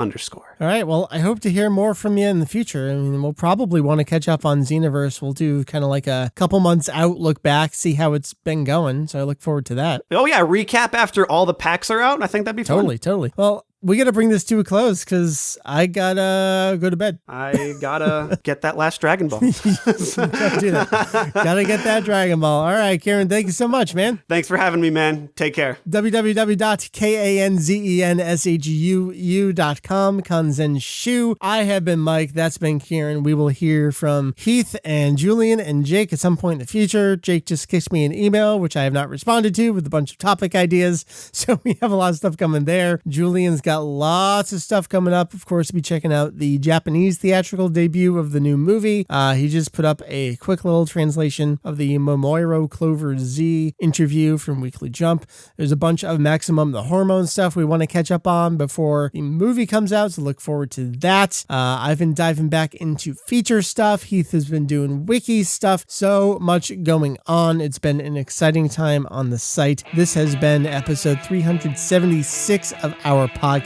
[SPEAKER 1] All right. Well, I hope to hear more from you in the future. I mean, we'll probably want to catch up on Xenoverse. We'll do kind of like a couple months out, look back, see how it's been going. So I look forward to that.
[SPEAKER 2] Oh, yeah. Recap after all the packs are out. I think that'd be fun.
[SPEAKER 1] Totally. Well, we got to bring this to a close because I got to go to bed.
[SPEAKER 2] I got to get that last Dragon Ball.
[SPEAKER 1] Got to get that Dragon Ball. All right, Kieran, thank you so much, man.
[SPEAKER 2] Thanks for having me, man. Take care.
[SPEAKER 1] www.kanzenshuu.com, Kanzenshuu. I have been Mike. That's been Kieran. We will hear from Heath and Julian and Jake at some point in the future. Jake just kicked me an email, which I have not responded to, with a bunch of topic ideas. So we have a lot of stuff coming there. Julian's got lots of stuff coming up. Of course, be checking out the Japanese theatrical debut of the new movie. He just put up a quick little translation of the Momoiro Clover Z interview from Weekly Jump. There's a bunch of Maximum the Hormone stuff we want to catch up on before the movie comes out, so look forward to that. I've been diving back into feature stuff. Heath has been doing wiki stuff. So much going on. It's been an exciting time on the site. This has been episode 376 of our podcast.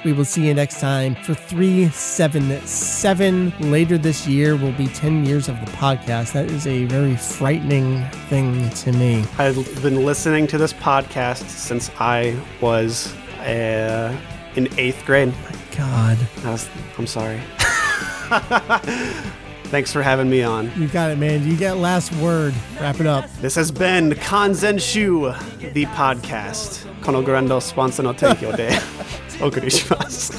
[SPEAKER 1] We will see you next time for 377. Later this year will be 10 years of the podcast. That is a very frightening thing to me.
[SPEAKER 2] I've been listening to this podcast since I was in 8th grade.
[SPEAKER 1] Oh my God.
[SPEAKER 2] I'm sorry. Thanks for having me on.
[SPEAKER 1] You got it, man. You get last word. Wrap it up.
[SPEAKER 2] This has been Kanzenshuu, the podcast. このグランドスポンサーの提供でお送りします。